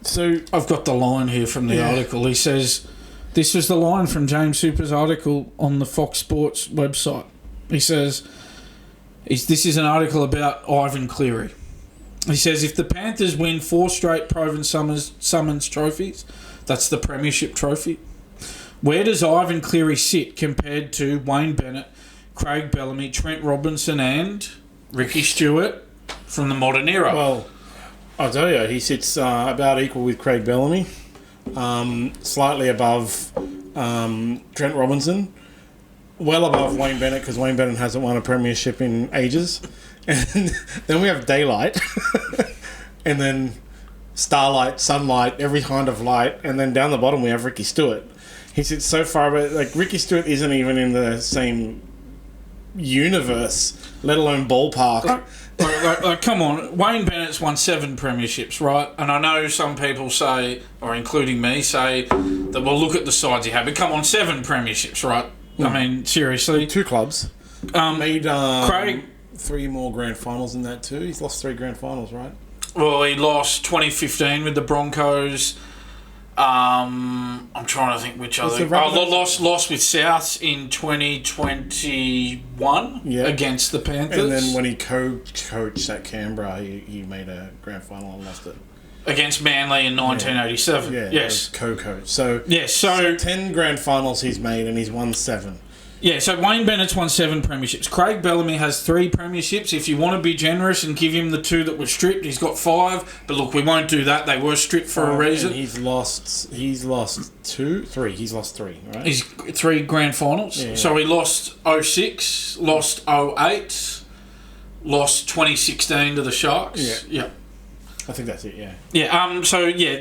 So
I've got the line here from the article. He says... This was the line from James Hooper's article on the Fox Sports website. He says, this is an article about Ivan Cleary. He says, if the Panthers win 4 straight Proven Summons trophies, that's the premiership trophy, where does Ivan Cleary sit compared to Wayne Bennett, Craig Bellamy, Trent Robinson and Ricky Stuart from the modern era?
Well, I'll tell you, he sits about equal with Craig Bellamy. Slightly above Trent Robinson, well above Wayne Bennett because Wayne Bennett hasn't won a premiership in ages, and then we have daylight, and then starlight, sunlight, every kind of light, and then down the bottom we have Ricky Stuart. He sits so far, but like Ricky Stuart isn't even in the same universe, let alone ballpark.
Come on, Wayne Bennett's won 7 premierships, right? And I know some people say, or including me, say that we'll look at the sides he had, but come on, 7 premierships, right? I mean, seriously.
2 clubs. Made
Craig
3 more grand finals in that too. He's lost 3 grand finals, right?
Well, he lost 2015 with the Broncos. I'm trying to think which other. Lost with Souths in 2021 against the Panthers.
And then when he coached at Canberra, he made a grand final and lost it.
Against Manly in 1987.
Yeah,
yes.
Co-coach. So 10 grand finals he's made and he's won 7.
Yeah, so Wayne Bennett's won 7 premierships. Craig Bellamy has 3 premierships. If you want to be generous and give him the 2 that were stripped, he's got 5. But look, we won't do that. They were stripped for a reason.
And he's lost 3. He's lost 3, right?
He's 3 grand finals. Yeah. So he lost 06, lost 08, lost 2016 to the Sharks. Yeah.
I think that's it, yeah.
Yeah,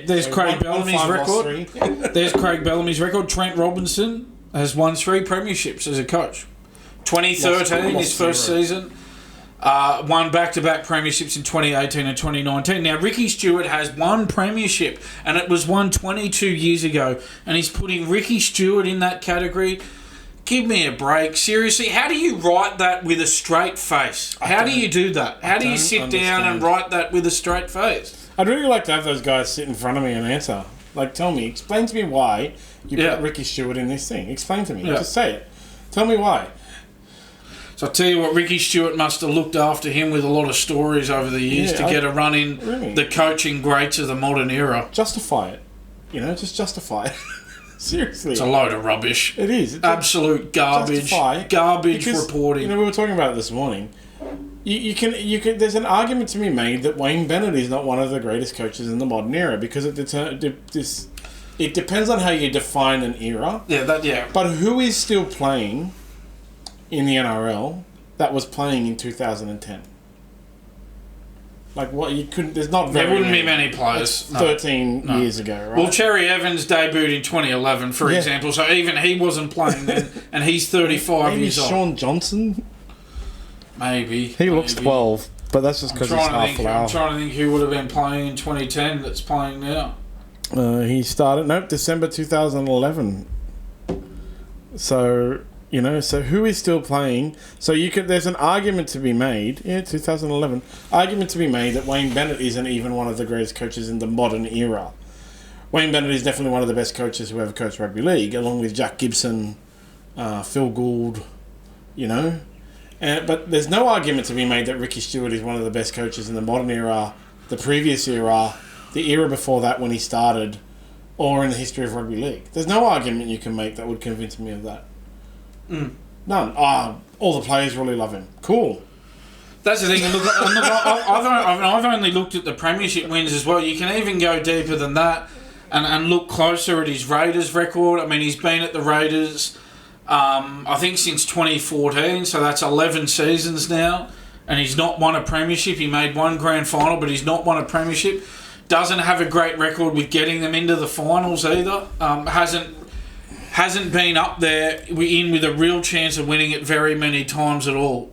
there's Craig Bellamy's record. There's Craig Bellamy's record. Trent Robinson has won 3 premierships as a coach. 2013, his first season. Won back-to-back premierships in 2018 and 2019. Now, Ricky Stuart has 1 premiership, and it was won 22 years ago. And he's putting Ricky Stuart in that category. Give me a break. Seriously, how do you write that with a straight face? How do you do that? How do you sit down and write that with a straight face?
I'd really like to have those guys sit in front of me and answer. Like, explain to me why you put Ricky Stuart in this thing. Explain to me. Just say it. Tell me why.
So I'll tell you what, Ricky Stuart must have looked after him with a lot of stories over the years to get a run in the coaching greats of the modern era.
Justify it. Just justify it. Seriously.
It's a load of rubbish.
It is. It's
absolute garbage. Garbage reporting.
We were talking about it this morning. You can. There's an argument to be made that Wayne Bennett is not one of the greatest coaches in the modern era because it depends on how you define an era.
Yeah.
But who is still playing in the NRL that was playing in 2010? Like what you couldn't. There's not.
There wouldn't be many players.
13 years ago, right?
Well, Cherry Evans debuted in 2011, for example. So even he wasn't playing then, and he's 35 years old.
Sean Johnson.
Maybe.
He looks 12, but that's just because he's half an hour.
I'm trying to think who would have been playing in 2010 that's playing now.
He started, December 2011. So, so who is still playing? So there's an argument to be made, 2011, argument to be made that Wayne Bennett isn't even one of the greatest coaches in the modern era. Wayne Bennett is definitely one of the best coaches who ever coached rugby league, along with Jack Gibson, Phil Gould, But there's no argument to be made that Ricky Stuart is one of the best coaches in the modern era, the previous era, the era before that when he started, or in the history of rugby league. There's no argument you can make that would convince me of that. None. All the players really love him. Cool.
That's the thing. Look, I've only looked at the premiership wins as well. You can even go deeper than that and look closer at his Raiders record. I mean, he's been at the Raiders, I think, since 2014, so that's 11 seasons now, and he's not won a premiership. He made one grand final, but he's not won a premiership. Doesn't have a great record with getting them into the finals either. Hasn't been up there with a real chance of winning it very many times at all.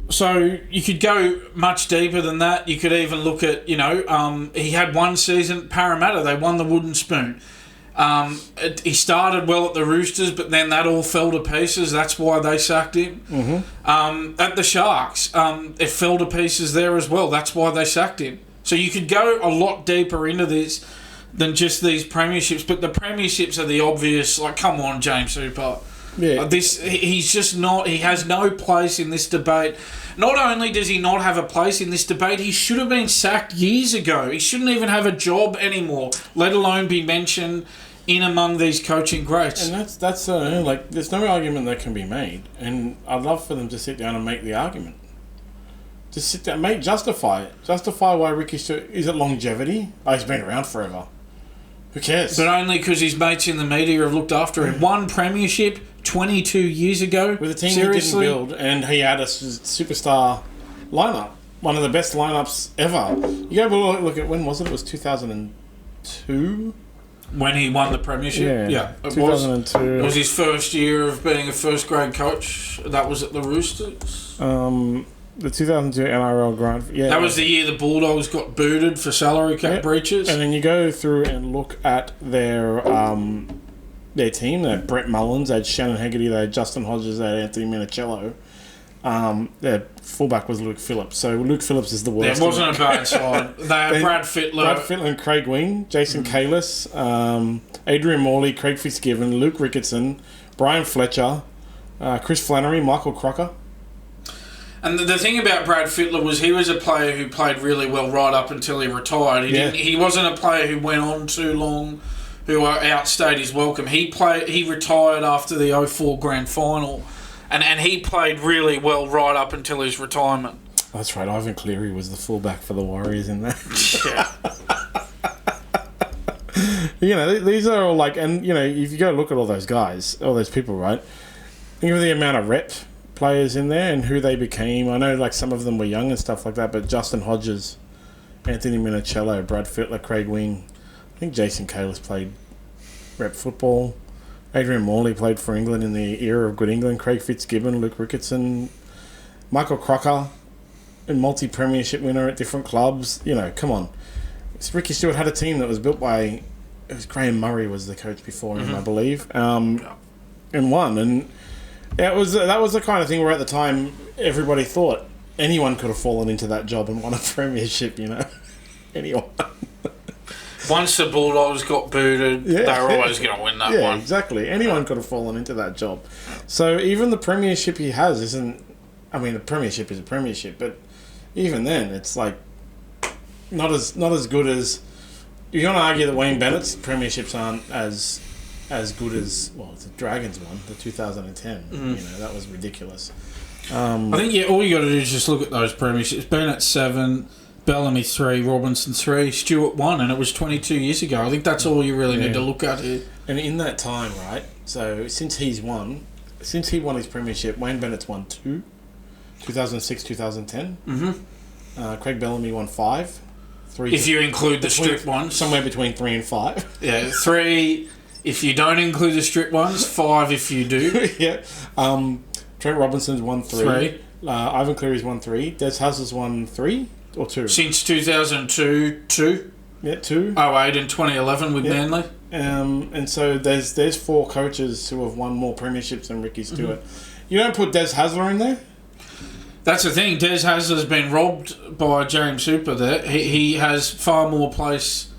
So you could go much deeper than that. You could even look at, he had one season at Parramatta. They won the Wooden Spoon. He started well at the Roosters, but then that all fell to pieces. That's why they sacked him. At the Sharks, it fell to pieces there as well. That's why they sacked him. So you could go a lot deeper into this than just these premierships, but the premierships are the obvious. Like, come on, James Hooper. Yeah. He's just not. He has no place in this debate. Not only does he not have a place in this debate, he should have been sacked years ago. He shouldn't even have a job anymore, let alone be mentioned in among these coaching greats.
And that's there's no argument that can be made. And I'd love for them to sit down and make the argument. Just sit down, justify it. Justify why Ricky Stuart. Is it longevity? Oh, he's been around forever. Who cares?
But only because his mates in the media have looked after him. One premiership 22 years ago.
With a team he didn't build, and he had a superstar lineup. One of the best lineups ever. You go look at, when was it? It was 2002?
When he won the premiership?
Yeah.
It
2002.
It was his first year of being a first-grade coach. That was at the Roosters.
The 2002 NRL Grand... Yeah.
That was the year the Bulldogs got booted for salary cap breaches.
And then you go through and look at their team. They had Brett Mullins, they had Shannon Hegarty, they had Justin Hodges, they had Anthony Minicello. Their fullback was Luke Phillips. So Luke Phillips is the worst.
It wasn't a bad side. They had Brad Fittler
and Craig Wing, Jason Kalis, Adrian Morley, Craig Fitzgibbon, Luke Ricketson, Brian Fletcher, Chris Flannery, Michael Crocker.
And the thing about Brad Fittler was he was a player who played really well right up until he retired. He wasn't a player who went on too long, who outstayed his welcome. He retired after the 2004 grand final, and he played really well right up until his retirement.
That's right. Ivan Cleary was the fullback for the Warriors in that. Yeah. These are all and if you go look at all those guys, all those people, right? Think of the amount of rep players in there and who they became. I know some of them were young and stuff like that, but Justin Hodges, Anthony Minicello, Brad Fittler, Craig Wing, I think Jason Kalis played rep football. Adrian Morley played for England in the era of good England. Craig Fitzgibbon, Luke Ricketson, Michael Crocker, a multi-premiership winner at different clubs. Come on. Ricky Stuart had a team that was built by... It was Graham Murray was the coach before him, I believe, and won. And that was the kind of thing where at the time everybody thought anyone could have fallen into that job and won a premiership, anyone.
Once the Bulldogs got booted, they were always going to win that one.
Yeah, exactly. Anyone could have fallen into that job. So even the premiership he has isn't... I mean, the premiership is a premiership, but even then, it's not as good as... You want to argue that Wayne Bennett's premierships aren't as good as the Dragons one, the 2010. That was ridiculous.
I think all you got to do is just look at those premierships. Bennett 7, Bellamy 3, Robinson 3, Stewart 1, and it was 22 years ago. I think that's all you really need to look at here.
And in that time, right? So since he won his premiership, Wayne Bennett's won 2, 2006, 2010. Craig Bellamy won 5. 3.
If you include the strip ones,
somewhere between 3 and 5.
Yeah, 3. If you don't include the strip ones, 5 if you do.
Yeah. Trent Robinson's won 3. Ivan Cleary's won 3. Des Hasler's won 3 or 2?
Since 2002, 2.
Yeah, 2.
08 and 2011 with Manly.
And so there's 4 coaches who have won more premierships than Ricky Stuart. You don't put Des Hasler in there?
That's the thing. Des Hasler's been robbed by James Hooper there. He has far more place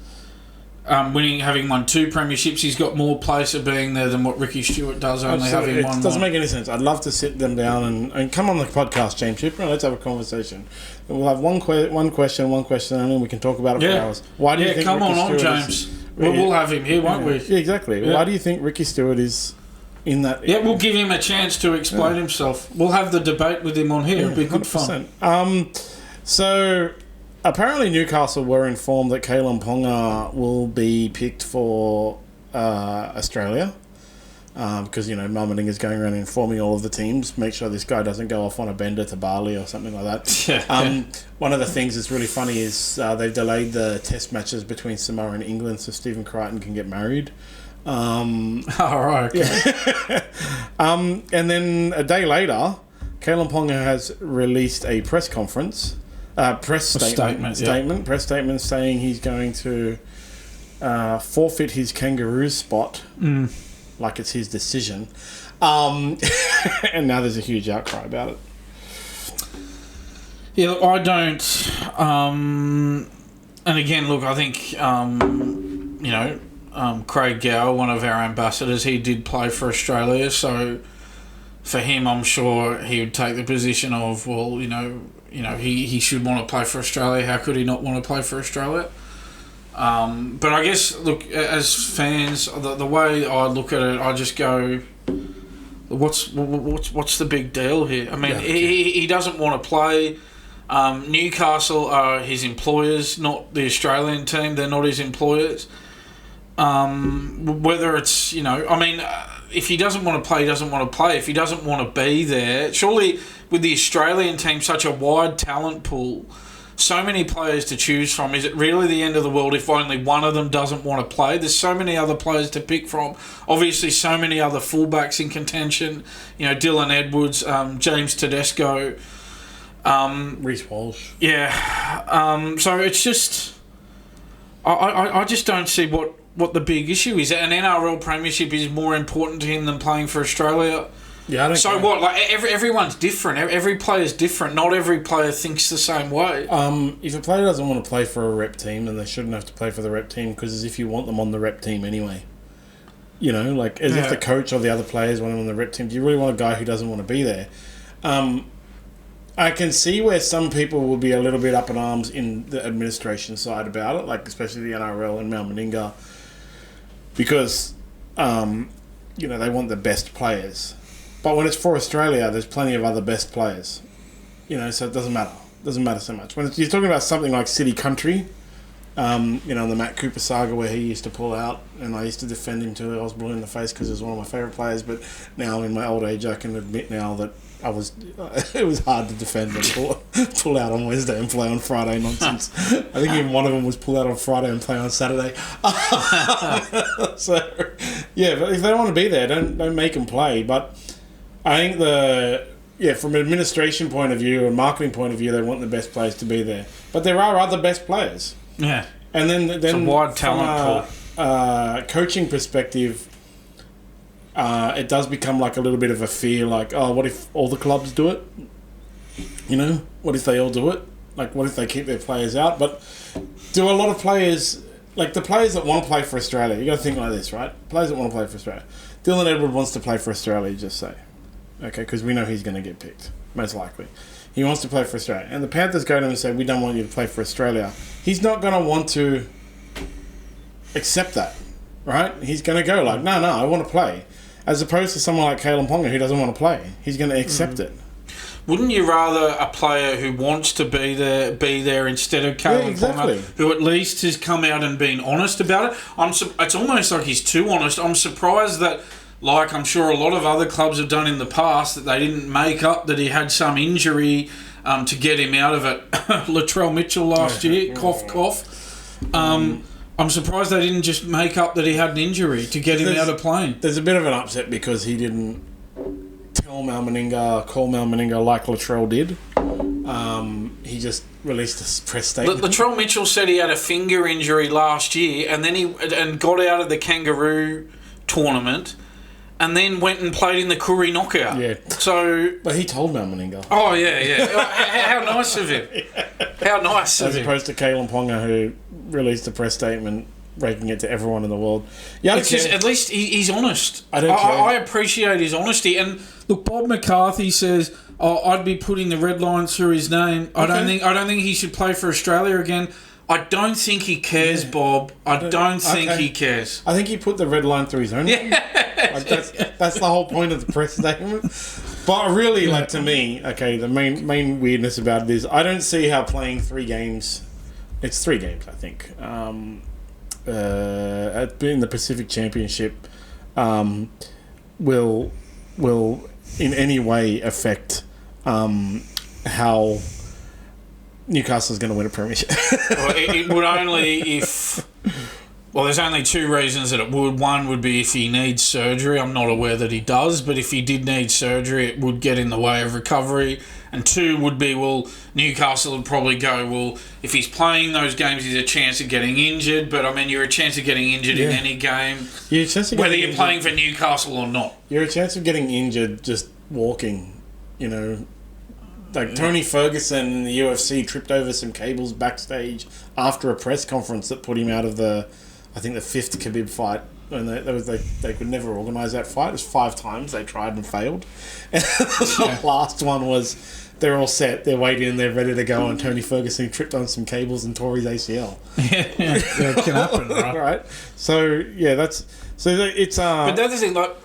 having won 2 premierships, he's got more place of being there than what Ricky Stuart does, only having won one.
It doesn't make any sense. I'd love to sit them down and come on the podcast, James Chipper, and let's have a conversation. And we'll have one question only, and we can talk about it for hours. Why do you think
come
Ricky
on,
Stuart
James. We'll have him here, won't we?
Yeah, exactly. Yeah. Why do you think Ricky Stuart is in that?
Yeah, we'll give him a chance to explain himself. We'll have the debate with him on here. It'll be good 100%.
Fun. So... apparently Newcastle were informed that Kalyn Ponga will be picked for Australia because, Mal Meninga's going around informing all of the teams, make sure this guy doesn't go off on a bender to Bali or something like that. One of the things that's really funny is they've delayed the test matches between Samoa and England so Stephen Crichton can get married.
Alright, okay.
And then a day later, Kalyn Ponga has released a press conference. Press statement saying he's going to forfeit his Kangaroos spot, like it's his decision, and now there's a huge outcry about it.
Yeah, look, I don't. And again, look, I think Craig Gower, one of our ambassadors, he did play for Australia, so for him, I'm sure he would take the position of, well, he should want to play for Australia. How could he not want to play for Australia? But I guess, look, as fans, the way I look at it, I just go, what's the big deal here? I mean, he doesn't want to play. Newcastle are his employers, not the Australian team. They're not his employers. Whether it's, if he doesn't want to play, he doesn't want to play. If he doesn't want to be there, surely with the Australian team, such a wide talent pool, so many players to choose from, is it really the end of the world if only one of them doesn't want to play? There's so many other players to pick from. Obviously, so many other fullbacks in contention. Dylan Edwards, James Tedesco.
Reece Walsh.
Yeah. So it's just... I just don't see what the big issue is. An NRL premiership is more important to him than playing for Australia.
Yeah, I don't care.
What? Like everyone's different. Every player's different. Not every player thinks the same way.
If a player doesn't want to play for a rep team, then they shouldn't have to play for the rep team because as if you want them on the rep team anyway. As if the coach or the other players want them on the rep team. Do you really want a guy who doesn't want to be there? I can see where some people will be a little bit up in arms in the administration side about it, like especially the NRL and Mal Meninga, because they want the best players. But when it's for Australia, there's plenty of other best players. So it doesn't matter. It doesn't matter so much. When you're talking about something like City Country, the Matt Cooper saga where he used to pull out, and I used to defend him till I was blue in the face because he was one of my favourite players. But now in my old age, I can admit now that it was hard to defend and pull out on Wednesday and play on Friday nonsense. I think even one of them was pull out on Friday and play on Saturday. So, yeah, but if they don't want to be there, don't make them play. But I think from an administration point of view and marketing point of view, they want the best players to be there. But there are other best players.
Yeah.
And then
it's a wide talent
pool. Coaching perspective, it does become like a little bit of a fear, like, oh, what if all the clubs do it? What if they all do it? Like, what if they keep their players out? But do a lot of players, like the players that want to play for Australia, you got to think like this, right? Players that want to play for Australia. Dylan Edwards wants to play for Australia, just say. Okay, because we know he's going to get picked, most likely. He wants to play for Australia. And the Panthers go to him and say, we don't want you to play for Australia. He's not going to want to accept that, right? He's going to go like, no, I want to play. As opposed to someone like Kalyn Ponga who doesn't want to play. He's going to accept it. Wouldn't
you rather a player who wants to be there instead of Kalyn Ponga, who at least has come out and been honest about it? It's almost like he's too honest. I'm surprised that, like I'm sure a lot of other clubs have done in the past, that they didn't make up that he had some injury to get him out of it. Latrell Mitchell last year, cough. I'm surprised they didn't just make up that he had an injury to get him out of playing.
There's a bit of an upset because he didn't call Mal Meninga like Latrell did. He just released a press statement.
Latrell Mitchell said he had a finger injury last year and then he got out of the Kangaroo tournament and then went and played in the Koori knockout.
Yeah. But he told Mal Meninga.
Oh, yeah. How nice of him. How nice of him.
As opposed to Kalyn Ponga, who released a press statement breaking it to everyone in the world. Yeah,
it's just, at least he's honest.
I don't care.
I appreciate his honesty. And look, Bob McCarthy says, I'd be putting the red lines through his name. I don't think he should play for Australia again. I don't think he cares, Bob. I don't think he cares.
I think he put the red line through his own name. Like that's the whole point of the press statement. But really, like, to me, okay, the main weirdness about it is I don't see how playing 3 games. It's 3 games, I think. In the Pacific Championship, will in any way affect how Newcastle's going to win a premiership.
Well, it would only if... Well, there's only 2 reasons that it would. One would be if he needs surgery. I'm not aware that he does, but if he did need surgery, it would get in the way of recovery. And 2 would be, well, Newcastle would probably go, well, if he's playing those games, he's a chance of getting injured. But, I mean, you're a chance of getting injured in any game, whether you're playing for Newcastle or not.
You're a chance of getting injured just walking, you know. Like, Tony Ferguson in the UFC tripped over some cables backstage after a press conference that put him out of the 5th Khabib fight. And they could never organise that fight. It was 5 times they tried and failed. And the last one was they're all set, they're waiting, they're ready to go, and Tony Ferguson tripped on some cables and tore his ACL.
Yeah, it can happen, right?
Right. So it's
But the other thing, like,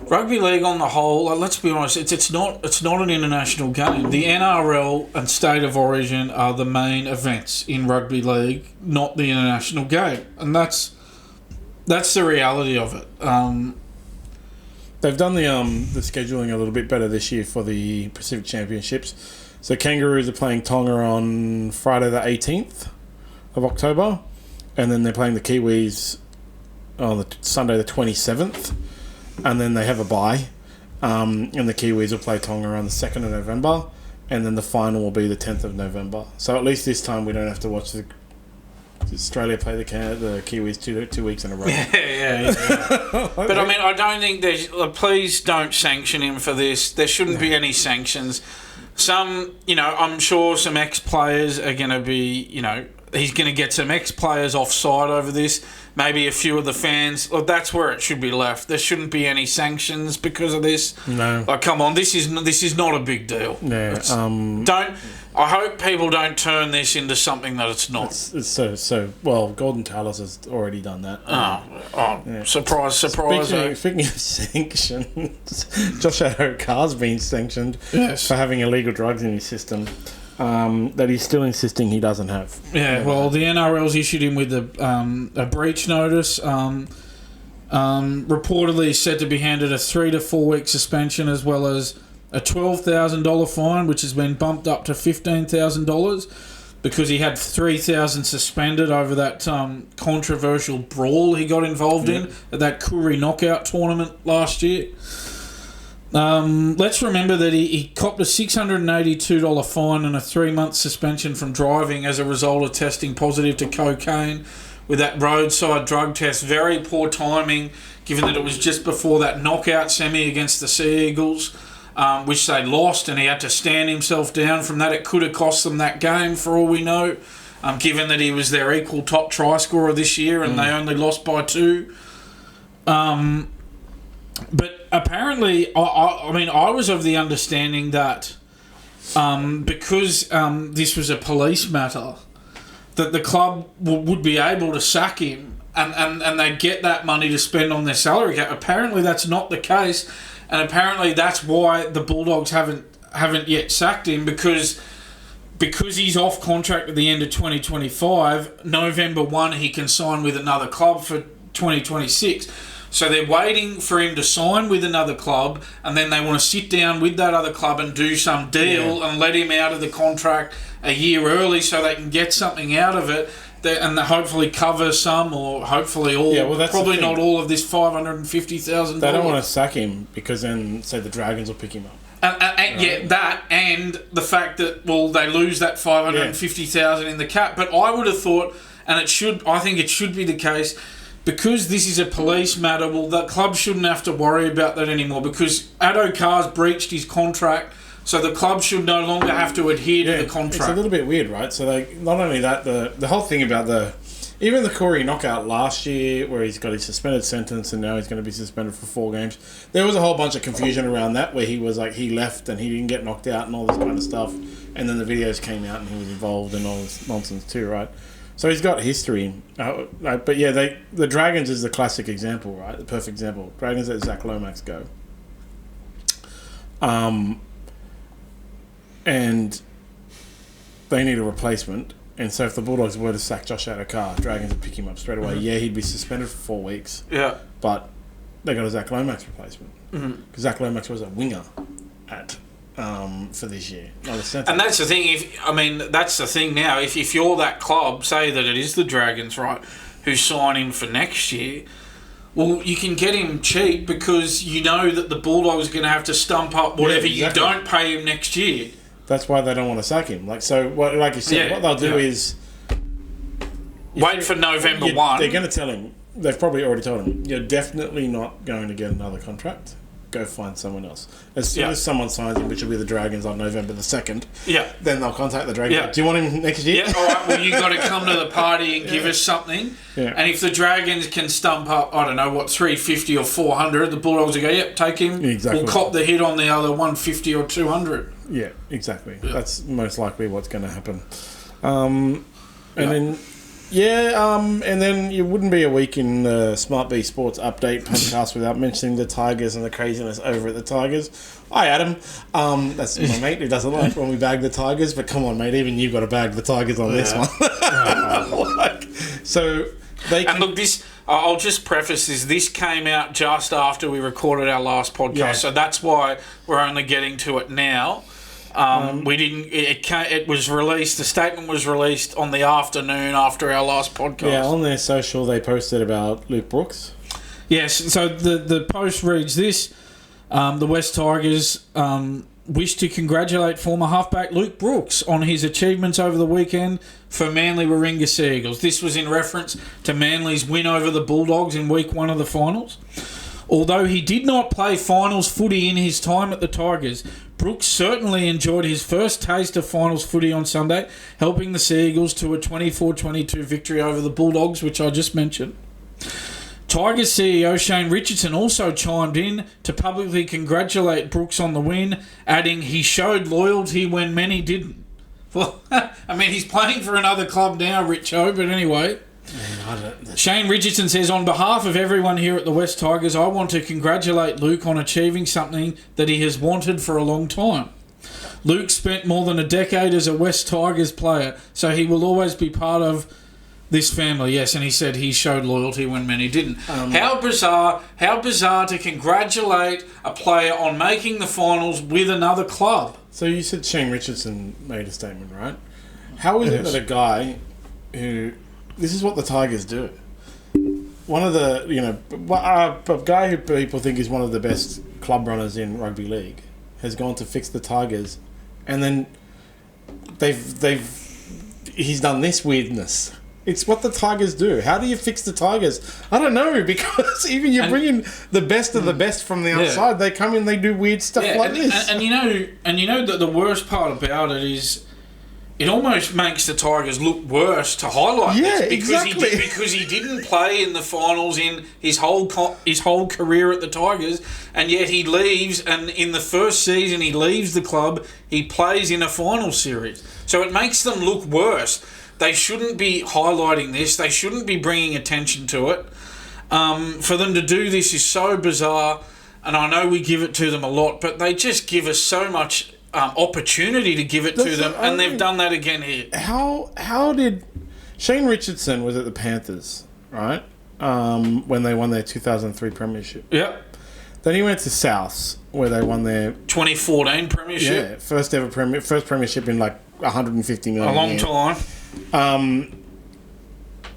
rugby league on the whole, like, let's be honest, it's not an international game. The NRL and State of Origin are the main events in rugby league, not the international game, and that's the reality of it.
They've done the scheduling a little bit better this year for the Pacific Championships. So Kangaroos are playing Tonga on Friday the 18th of October, and then they're playing the Kiwis on the Sunday the 27th. And then they have a bye, and the Kiwis will play Tonga on the 2nd of November, and then the final will be the 10th of November. So at least this time we don't have to watch Australia play the Kiwis 2 weeks in a row.
Yeah. But I mean, I don't think there's... Please don't sanction him for this. There shouldn't be any sanctions. I'm sure some ex-players are going to be, he's going to get some ex-players offside over this. Maybe a few of the fans. Look, that's where it should be left. There shouldn't be any sanctions because of this. No. Like, come on, this is not a big deal.
Yeah.
I hope people don't turn this into something that it's not.
Well, Gordon Tallis has already done that.
Yeah. Surprise.
Speaking of sanctions, Josh Addo-Carr's been sanctioned for having illegal drugs in his system. That he's still insisting he doesn't have.
Yeah, well, the NRL's issued him with a breach notice. Reportedly said to be handed a 3 to 4 week suspension, as well as a $12,000 fine, which has been bumped up to $15,000 because he had 3,000 suspended over that controversial brawl he got involved in at that Koori knockout tournament last year. Let's remember that he copped a $682 fine and a 3-month suspension from driving as a result of testing positive to cocaine with that roadside drug test. Very poor timing, given that it was just before that knockout semi against the Sea Eagles, which they lost, and he had to stand himself down from that. It could have cost them that game, for all we know, given that he was their equal top try scorer this year and they only lost by 2. But apparently, I was of the understanding that because this was a police matter, that the club would be able to sack him and they'd get that money to spend on their salary cap. Apparently, that's not the case, and apparently that's why the Bulldogs haven't yet sacked him, because he's off contract at the end of 2025. November 1, he can sign with another club for 2026. So they're waiting for him to sign with another club, and then they want to sit down with that other club and do some deal and let him out of the contract a year early so they can get something out of it and hopefully cover some, or hopefully all. Yeah, well, probably not all of this $550,000.
They don't want to sack him because then, say, the Dragons will pick him up.
Yeah, that and the fact that, well, they lose that $550,000 in the cap. But I would have thought, and I think it should be the case, because this is a police matter, well, the club shouldn't have to worry about that anymore, because Addo-Carr's breached his contract, so the club should no longer have to adhere to the contract.
It's a little bit weird, right? So not only that, the whole thing about the Even the Corey knockout last year, where he's got his suspended sentence and now he's going to be suspended for 4 games, there was a whole bunch of confusion around that, where he was like, he left and he didn't get knocked out and all this kind of stuff, and then the videos came out and he was involved in all this nonsense too, right? So he's got history. But yeah, the Dragons is the classic example, right? The perfect example. Dragons let Zach Lomax go. And they need a replacement. And so if the Bulldogs were to sack Josh Addo-Carr, Dragons would pick him up straight away. Mm-hmm. Yeah, he'd be suspended for 4 weeks.
Yeah.
But they got a Zach Lomax replacement. Because Zach Lomax was a winger for this year, not a centre.
And that's the thing. That's the thing now. If you're that club, say that it is the Dragons, right, who sign him for next year, well, you can get him cheap because you know that the Bulldogs are going to have to stump up whatever you don't pay him next year.
That's why they don't want to sack him. Like you said, what they'll do is
wait for November 1.
They're going to tell him. They've probably already told him, you're definitely not going to get another contract. Go find someone else. As soon as someone signs him, which will be the Dragons on November the 2nd, then they'll contact the Dragons. Yeah. Do you want him next year?
Yeah, all right. Well, you got to come to the party and give us something. Yeah. And if the Dragons can stump up, I don't know, what, 350 or 400, the Bulldogs will go, yep, take him. Exactly. We'll cop the hit on the other 150 or 200.
Yeah, exactly. Yeah. That's most likely what's going to happen. And then you wouldn't be a week in the SmartB Sports Update podcast without mentioning the Tigers and the craziness over at the Tigers. Hi, Adam. That's my mate who doesn't like when we bag the Tigers, but come on, mate, even you've got to bag the Tigers on this one. So they can...
And look, I'll just preface this. This came out just after we recorded our last podcast, so that's why we're only getting to it now. We didn't. It was released. The statement was released on the afternoon after our last podcast.
Yeah, on their social they posted about Luke Brooks.
Yes. So the post reads this: the West Tigers wish to congratulate former halfback Luke Brooks on his achievements over the weekend for Manly Warringah Sea Eagles. This was in reference to Manly's win over the Bulldogs in week 1 of the finals. Although he did not play finals footy in his time at the Tigers, Brooks certainly enjoyed his first taste of finals footy on Sunday, helping the Sea Eagles to a 24-22 victory over the Bulldogs, which I just mentioned. Tigers CEO Shane Richardson also chimed in to publicly congratulate Brooks on the win, adding he showed loyalty when many didn't. Well, he's playing for another club now, Richo, but anyway... Shane Richardson says, on behalf of everyone here at the West Tigers, I want to congratulate Luke on achieving something that he has wanted for a long time. Luke spent more than a decade as a West Tigers player, so he will always be part of this family. Yes, and he said he showed loyalty when many didn't. How bizarre to congratulate a player on making the finals with another club.
So you said Shane Richardson made a statement, right? How is it that a guy who... This is what the Tigers do. One of the, a guy who people think is one of the best club runners in rugby league has gone to fix the Tigers, and then he's done this weirdness. It's what the Tigers do. How do you fix the Tigers? I don't know, because even you bring in the best of the best from the outside, they come in, they do weird stuff like this.
And you know that the worst part about it is, it almost makes the Tigers look worse to highlight this because he didn't play in the finals in his whole career at the Tigers, and yet he leaves, and in the first season he leaves the club, he plays in a final series. So it makes them look worse. They shouldn't be highlighting this. They shouldn't be bringing attention to it. For them to do this is so bizarre, and I know we give it to them a lot, but they just give us so much opportunity to give it to them, and they've done that again here.
How did Shane Richardson was at the Panthers, right? When they won their 2003 premiership.
Yep.
Then he went to Souths, where they won their
2014 premiership.
Yeah, first premiership in like 150 million.
A long time.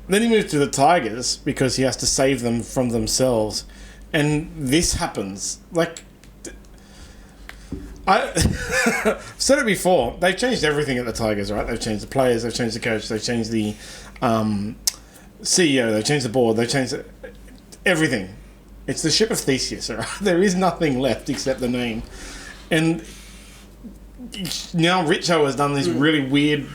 Then he moved to the Tigers because he has to save them from themselves, and this happens. Like, I've said it before, they've changed everything at the Tigers, right? They've changed the players, they've changed the coach, they've changed the CEO, they've changed the board, they've changed everything. It's the ship of Theseus, all right? There is nothing left except the name. And now Richo has done this really weird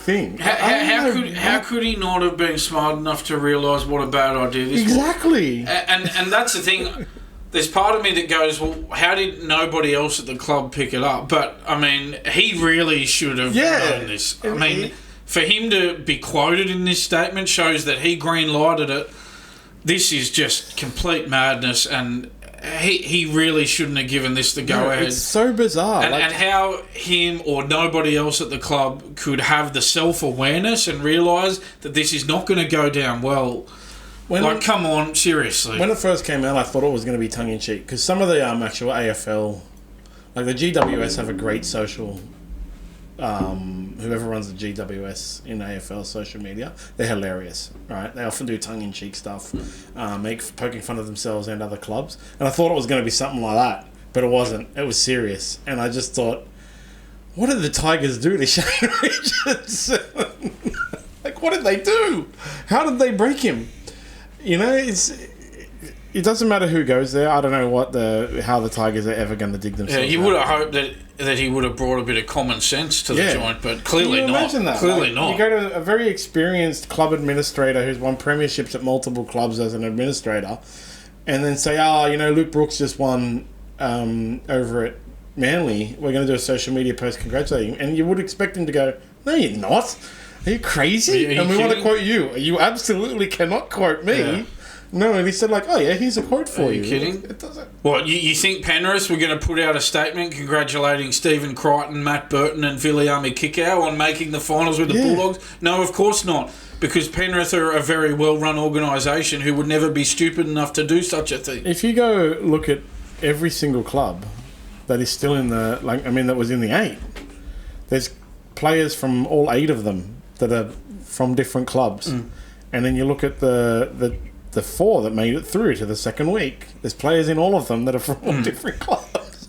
thing.
How could he not have been smart enough to realise what a bad idea this was?
Exactly.
And that's the thing. There's part of me that goes, well, how did nobody else at the club pick it up? But, I mean, he really should have known this. I mean, for him to be quoted in this statement shows that he green-lighted it. This is just complete madness, and he really shouldn't have given this the go-ahead.
It's so bizarre.
And how him or nobody else at the club could have the self-awareness and realise that this is not going to go down well. Come on, seriously.
When it first came out, I thought it was going to be tongue-in-cheek, because some of the actual AFL, like the GWS have a great social... whoever runs the GWS in AFL social media, they're hilarious, right? They often do tongue-in-cheek stuff, poking fun of themselves and other clubs. And I thought it was going to be something like that, but it wasn't. It was serious. And I just thought, what did the Tigers do to Shane Richardson? Like, what did they do? How did they break him? You know, it doesn't matter who goes there. I don't know how the Tigers are ever going to dig themselves.
Yeah, you would have hoped that he would have brought a bit of common sense to the joint, but clearly not.
Imagine that.
Clearly not.
You go to a very experienced club administrator who's won premierships at multiple clubs as an administrator, and then say, Luke Brooks just won over at Manly. We're going to do a social media post congratulating him, and you would expect him to go, "No, you're not. Are you crazy?
Are you
we want to
kidding?
quote you. You absolutely cannot quote me." Yeah. No, and he said, here's a quote for you.
Are you kidding?
It doesn't...
What, you think Penrith were going to put out a statement congratulating Stephen Crichton, Matt Burton and Viliami Kikau on making the finals with the Bulldogs? No, of course not, because Penrith are a very well-run organisation who would never be stupid enough to do such a thing.
If you go look at every single club that is still in that was in the 8, there's players from all 8 of them that are from different clubs. And then you look at the 4 that made it through to the second week. There's players in all of them that are from all different clubs.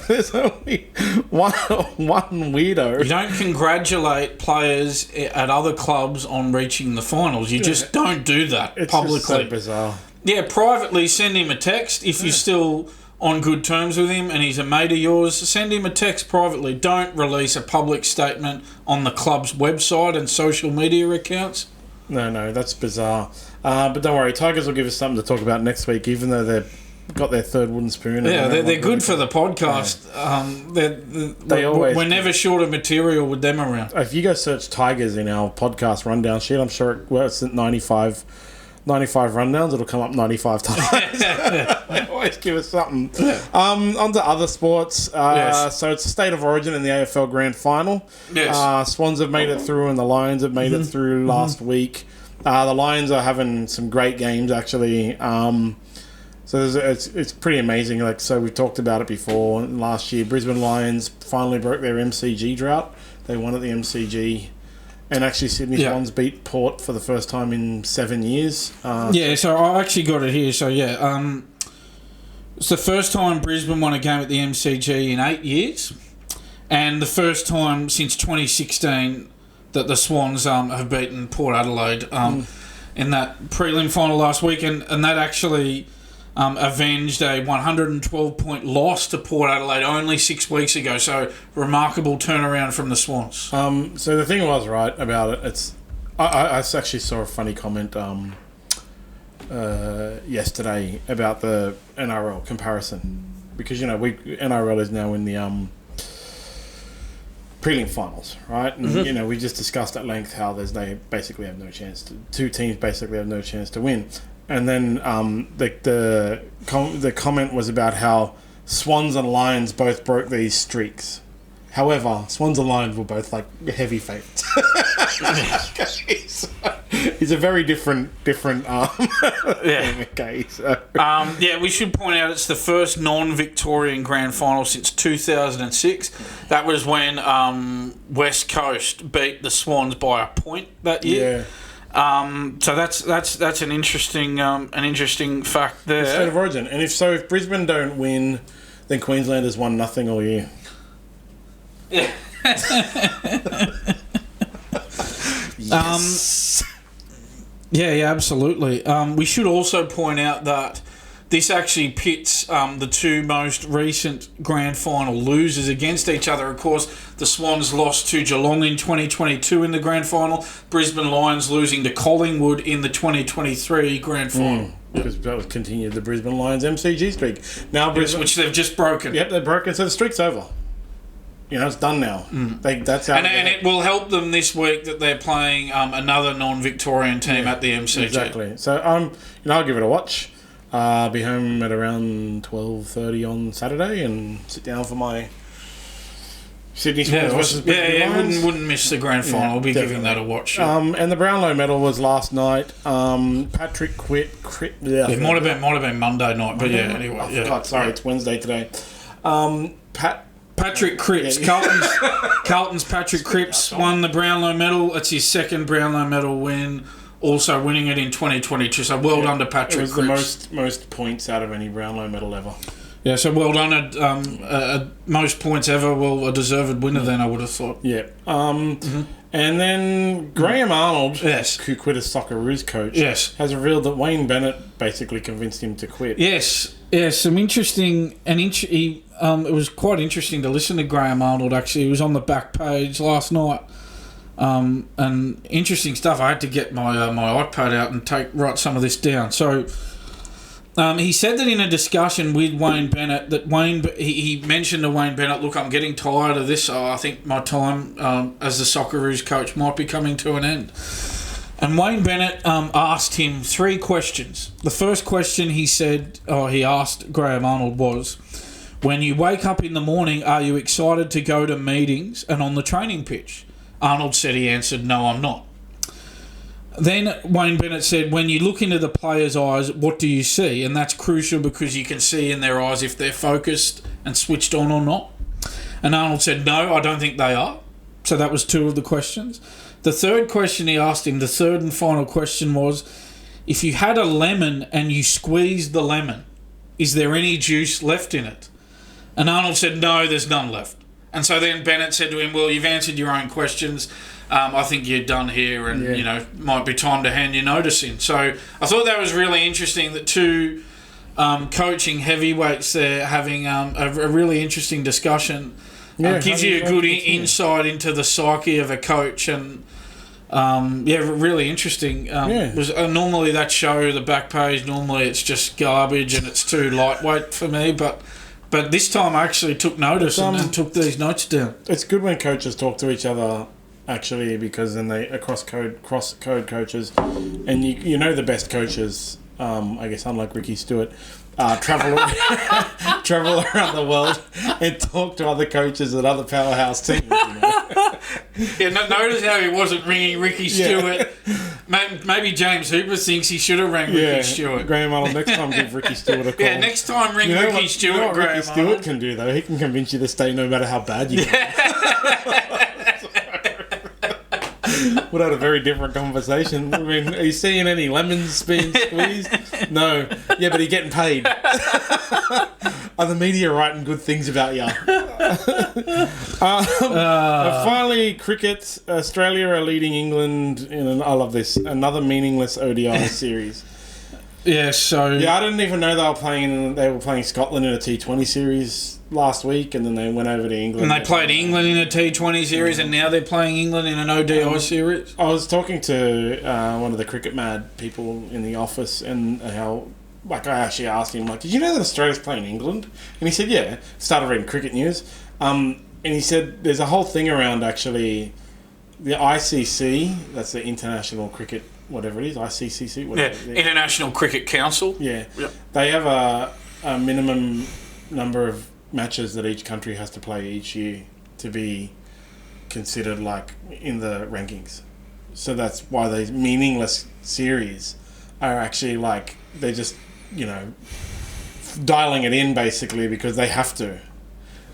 There's only one weirdo.
You don't congratulate players at other clubs on reaching the finals. You just don't do that publicly.
It's just so bizarre.
Yeah, privately send him a text if you're still on good terms with him and he's a mate of yours. Send him a text privately. Don't release a public statement on the club's website and social media accounts.
No, that's bizarre. But don't worry, Tigers will give us something to talk about next week, even though they've got their third wooden spoon.
Yeah, they're good for the podcast. Yeah. We're never short of material with them around.
If you go search Tigers in our podcast rundown sheet, I'm sure it's at 95 rundowns, it'll come up 95 times. They always give us something. On to other sports. So it's the State of Origin in the AFL Grand Final.
Yes.
Swans have made it through and the Lions have made it through last week. The Lions are having some great games, actually. So it's pretty amazing. So we've talked about it before. Last year, Brisbane Lions finally broke their MCG drought. They won at the MCG. And actually, Sydney Swans beat Port for the first time in 7 years.
So I actually got it here. So, it's the first time Brisbane won a game at the MCG in 8 years. And the first time since 2016 that the Swans have beaten Port Adelaide in that prelim final last week. And that actually avenged a 112-point loss to Port Adelaide only 6 weeks ago. So, remarkable turnaround from the Swans.
So the thing was, right, about it, I actually saw a funny comment yesterday about the NRL comparison. Because, NRL is now in the prelim finals, right? And, we just discussed at length how they basically have no chance two teams basically have no chance to win. And then the comment was about how Swans and Lions both broke these streaks. However, Swans and Lions were both heavy favourites. He's a very different thing. Okay, so.
We should point out it's the first non-Victorian grand final since 2006. That was when West Coast beat the Swans by a point that year.
Yeah.
So that's an interesting fact there.
The State of Origin, and if Brisbane don't win, then Queenslanders won nothing all year.
Yeah.
Yes.
Yeah, absolutely. We should also point out that this actually pits the two most recent grand final losers against each other. Of course, the Swans lost to Geelong in 2022 in the grand final. Brisbane Lions losing to Collingwood in the 2023 grand final.
Because that was continued the Brisbane Lions MCG streak. Now Brisbane,
which they've just broken.
Yep, they've broken, so the streak's over. It's done now. That's how.
And it will help them this week that they're playing another non-Victorian team at the MCG.
Exactly. So I'll give it a watch. Be home at around 12:30 on Saturday and sit down for my Sydney Swans versus Brisbane Lions.
Wouldn't miss the grand final. I'll be giving that a watch.
And the Brownlow medal was last night. Patrick Cripps.
It might have been Monday night, but anyway.
God, sorry, it's Wednesday today.
Patrick Cripps, Carlton's Patrick Cripps won the Brownlow medal. It's his second Brownlow medal win. Also winning it in 2022. So well done to Patrick Cripps.
It was the most points out of any Brownlow medal ever.
Yeah, so well done at most points ever. Well, a deserved winner then, I would have thought.
Yeah. And then Graham Arnold, who quit as Socceroos coach, has revealed that Wayne Bennett basically convinced him to quit.
Yes, some interesting... it was quite interesting to listen to Graham Arnold, actually. He was on the back page last night. And interesting stuff. I had to get my iPad out and write some of this down. So... he said that in a discussion with Wayne Bennett, that he mentioned to Wayne Bennett, look, I'm getting tired of this. I think my time as the Socceroos coach might be coming to an end. And Wayne Bennett asked him 3 questions. The first question he asked Graham Arnold was, when you wake up in the morning, are you excited to go to meetings and on the training pitch? Arnold said he answered, no, I'm not. Then Wayne Bennett said, when you look into the players' eyes, what do you see? And that's crucial because you can see in their eyes if they're focused and switched on or not. And Arnold said, no, I don't think they are. So that was 2 of the questions. The third question he asked him, the third and final question was, if you had a lemon and you squeezed the lemon, is there any juice left in it? And Arnold said, no, there's none left. And so then Bennett said to him, well, you've answered your own questions. I think you're done here and, might be time to hand your notice in. So I thought that was really interesting that 2 coaching heavyweights there having a really interesting discussion. Gives you a good insight into the psyche of a coach and, really interesting. Normally that show, the back page, normally it's just garbage and it's too lightweight for me, but this time I actually took notice and took these notes down.
It's good when coaches talk to each other, actually, because then they cross code coaches, and you know the best coaches. I guess unlike Ricky Stuart, travel around the world and talk to other coaches at other powerhouse teams.
Notice how he wasn't ringing Ricky Stuart. Maybe James Hooper thinks he should have rang Ricky Stuart.
Graham Arnold, next time give Ricky Stuart a call.
Yeah, next time ring Ricky Stuart.
You know what Ricky Stuart can do though? He can convince you to stay no matter how bad you are. Would have had a very different conversation. I mean, are you seeing any lemons being squeezed? No. Yeah, but you're getting paid. Are the media writing good things about you? Finally, cricket. Australia are leading England in I love this, another meaningless ODI series.
Yeah, so...
Yeah, I didn't even know they were playing Scotland in a T20 series last week, and then they went over to England.
And they played England in a T20 series, and now they're playing England in an ODI series.
I was talking to one of the cricket mad people in the office, and how, I actually asked him, did you know that Australia's playing England? And he said, yeah. Started reading cricket news. And he said there's a whole thing around, actually, the ICC, that's the International Cricket, whatever it is, ICCC.
International Cricket Council.
Yeah. Yep. They have a minimum number of matches that each country has to play each year to be considered in the rankings. So that's why these meaningless series are actually they're just, dialing it in basically because they have to.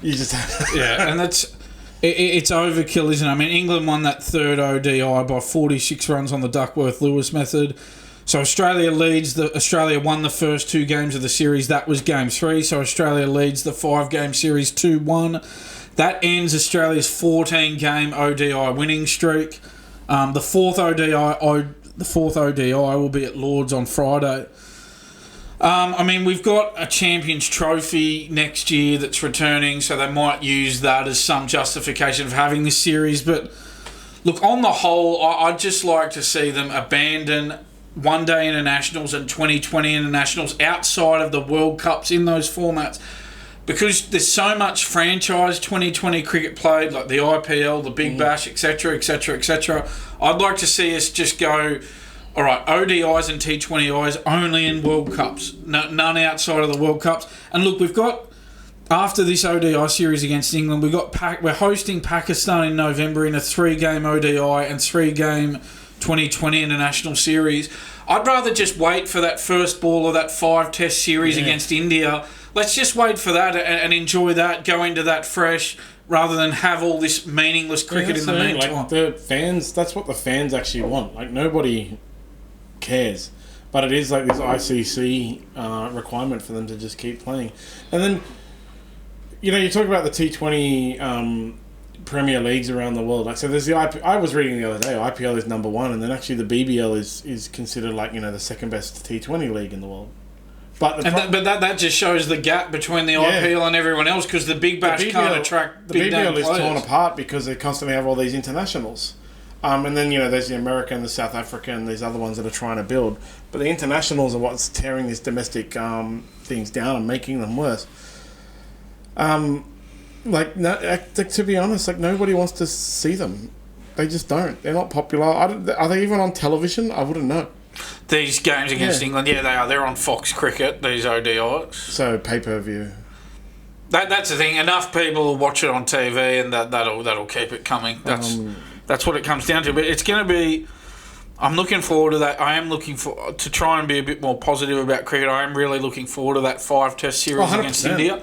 You just have to. Yeah,
and it's overkill, isn't it? I mean, England won that third ODI by 46 runs on the Duckworth-Lewis method. So Australia won the first 2 games of the series. That was game 3. So Australia leads the 5-game series 2-1. That ends Australia's 14-game ODI winning streak. The fourth ODI will be at Lords on Friday. I mean, we've got a Champions Trophy next year that's returning, so they might use that as some justification of having this series. But look, on the whole, I'd just like to see them abandon one-day internationals and 2020 internationals outside of the World Cups in those formats, because there's so much franchise 2020 cricket played, like the IPL, the Big Bash, etc., etc., etc. I'd like to see us just go, all right, ODIs and T20Is only in World Cups, none outside of the World Cups. And look, we've got, after this ODI series against England, we're hosting Pakistan in November in a 3-game ODI and 3-game 2020 international series. I'd rather just wait for that first ball of that 5-test series against India. Let's just wait for that and enjoy that, go into that fresh, rather than have all this meaningless cricket in the meantime.
Like the fans, that's what the fans actually want. Like, nobody cares. But it is like this ICC requirement for them to just keep playing. And then, you talk about the T20 Premier Leagues around the world. Like, so there's the I was reading the other day, IPL is number 1, and then actually the BBL is considered like, the second best T20 league in the world. But
that just shows the gap between the IPL and everyone else, because the Big Bash can't attract big name players.
The BBL is torn apart because they constantly have all these internationals. And then, there's the America and the South Africa and these other ones that are trying to build. But the internationals are what's tearing these domestic things down and making them worse. To be honest, nobody wants to see them. They just don't. They're not popular. Are they even on television? I wouldn't know.
These games against England, they are. They're on Fox Cricket, these ODIs.
So, pay-per-view.
That's the thing. Enough people will watch it on TV, and that'll keep it coming. That's what it comes down to. But it's going to be... I'm looking forward to that. I am looking to try and be a bit more positive about cricket. I am really looking forward to that 5-test series against India.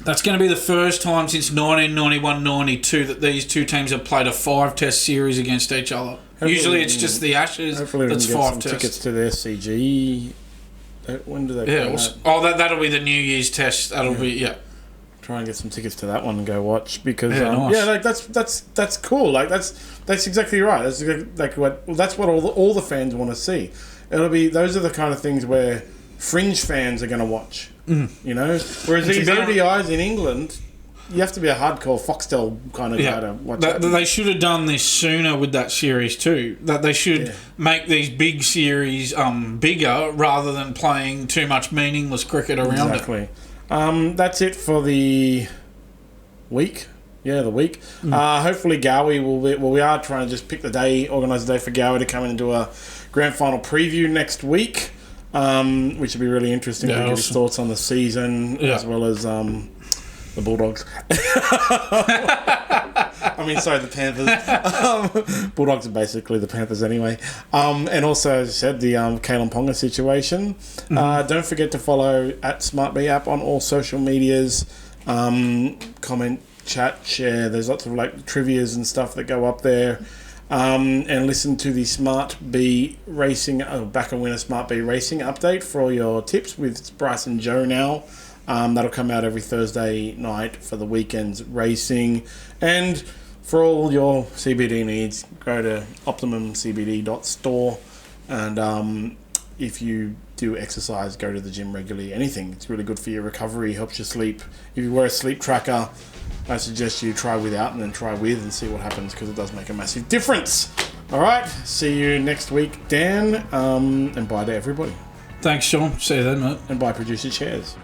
That's going to be the first time since 1991-92 that these two teams have played a 5-test series against each other. Usually it's just the Ashes that's 5 tests. Hopefully we can get some
tickets to the SCG. When do they play that?
That'll be the New Year's test. That'll be,
Try and get some tickets to that one and go watch, because
nice.
that's cool. Like that's exactly right. That's what all the fans want to see. Those are the kind of things where fringe fans are going to watch. Whereas these ODIs in England, you have to be a hardcore Foxtel kind of guy to watch that.
They should have done this sooner with that series too. That they should make these big series bigger, rather than playing too much meaningless cricket around it.
That's it for the week. Yeah, the week. Hopefully Gowie will be... Well, we are trying to just pick the day, organise the day for Gowie to come in and do a grand final preview next week, which will be really interesting to get his thoughts on the season, as well as the Bulldogs. The Panthers. Bulldogs are basically the Panthers anyway. And also, as I said, the Kalyn Ponga situation. Don't forget to follow at SmartB app on all social medias. Comment, chat, share. There's lots of trivias and stuff that go up there. And listen to the SmartB Racing, back and winner SmartB Racing update for all your tips with Bryce and Joe now. That'll come out every Thursday night for the weekend's racing. And for all your CBD needs, go to optimumcbd.store. And if you do exercise, go to the gym regularly. Anything. It's really good for your recovery, helps you sleep. If you wear a sleep tracker, I suggest you try without and then try with and see what happens, because it does make a massive difference. All right. See you next week, Dan. And bye to everybody.
Thanks, Sean. See you then, mate.
And bye, producer Chairs.